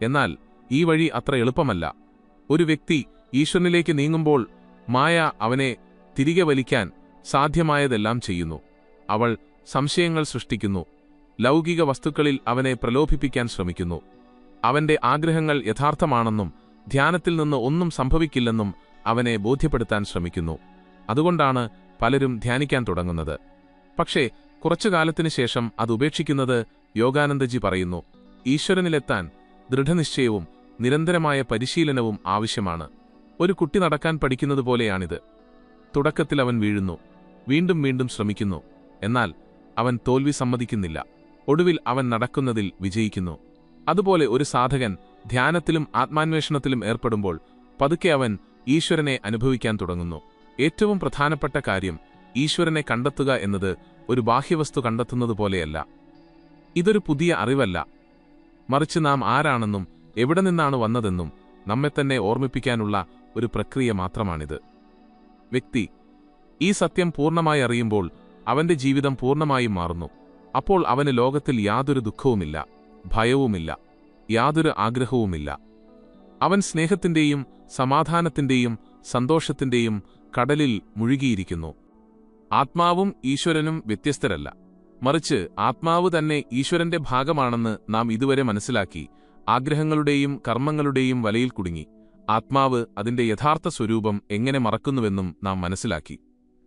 എന്നാൽ ഈ വഴി അത്ര എളുപ്പമല്ല. ഒരു വ്യക്തി ഈശ്വരനിലേക്ക് നീങ്ങുമ്പോൾ മായ അവനെ തിരികെ വലിക്കാൻ സാധ്യമായതെല്ലാം ചെയ്യുന്നു. അവൾ സംശയങ്ങൾ സൃഷ്ടിക്കുന്നു, ലൗകിക വസ്തുക്കളിൽ അവനെ പ്രലോഭിപ്പിക്കാൻ ശ്രമിക്കുന്നു. അവന്റെ ആഗ്രഹങ്ങൾ യഥാർത്ഥമാണെന്നും ധ്യാനത്തിൽ നിന്ന് ഒന്നും സംഭവിക്കില്ലെന്നും അവനെ ബോധ്യപ്പെടുത്താൻ ശ്രമിക്കുന്നു. അതുകൊണ്ടാണ് പലരും ധ്യാനിക്കാൻ തുടങ്ങുന്നത്. പക്ഷേ കുറച്ചുകാലത്തിനു ശേഷം അത് ഉപേക്ഷിക്കുന്നത് യോഗാനന്ദജി പറയുന്നു. ഈശ്വരനിലെത്താൻ ദൃഢനിശ്ചയവും നിരന്തരമായ പരിശീലനവും ആവശ്യമാണ്. ഒരു കുട്ടി നടക്കാൻ പഠിക്കുന്നതുപോലെയാണിത്. തുടക്കത്തിൽ അവൻ വീഴുന്നു, വീണ്ടും വീണ്ടും ശ്രമിക്കുന്നു. എന്നാൽ അവൻ തോൽവി സമ്മതിക്കുന്നില്ല. ഒടുവിൽ അവൻ നടക്കുന്നതിൽ വിജയിക്കുന്നു. അതുപോലെ ഒരു സാധകൻ ധ്യാനത്തിലും ആത്മാന്വേഷണത്തിലും ഏർപ്പെടുമ്പോൾ പതുക്കെ അവൻ ഈശ്വരനെ അനുഭവിക്കാൻ തുടങ്ങുന്നു. ഏറ്റവും പ്രധാനപ്പെട്ട കാര്യം ഈശ്വരനെ കണ്ടെത്തുക എന്നത് ഒരു ബാഹ്യവസ്തു കണ്ടെത്തുന്നതുപോലെയല്ല. ഇതൊരു പുതിയ അറിവല്ല, മറിച്ച് നാം ആരാണെന്നും എവിടെ നിന്നാണ് വന്നതെന്നും നമ്മെത്തന്നെ ഓർമ്മിപ്പിക്കാനുള്ള ഒരു പ്രക്രിയ മാത്രമാണിത്. വ്യക്തി ഈ സത്യം പൂർണ്ണമായി അറിയുമ്പോൾ അവന്റെ ജീവിതം പൂർണ്ണമായും മാറുന്നു. അപ്പോൾ അവന് ലോകത്തിൽ യാതൊരു ദുഃഖവുമില്ല, ഭയവുമില്ല, യാതൊരു ആഗ്രഹവുമില്ല. അവൻ സ്നേഹത്തിന്റെയും സമാധാനത്തിന്റെയും സന്തോഷത്തിന്റെയും കടലിൽ മുഴുകിയിരിക്കുന്നു. ആത്മാവും ഈശ്വരനും വ്യത്യസ്തരല്ല, മറിച്ച് ആത്മാവ് തന്നെ ഈശ്വരന്റെ ഭാഗമാണെന്ന് നാം ഇതുവരെ മനസ്സിലാക്കി ആഗ്രഹങ്ങളുടെയും കർമ്മങ്ങളുടെയും വലയിൽ കുടുങ്ങി. ആത്മാവ് അതിന്റെ യഥാർത്ഥ സ്വരൂപം എങ്ങനെ മറക്കുന്നുവെന്നും നാം മനസ്സിലാക്കി.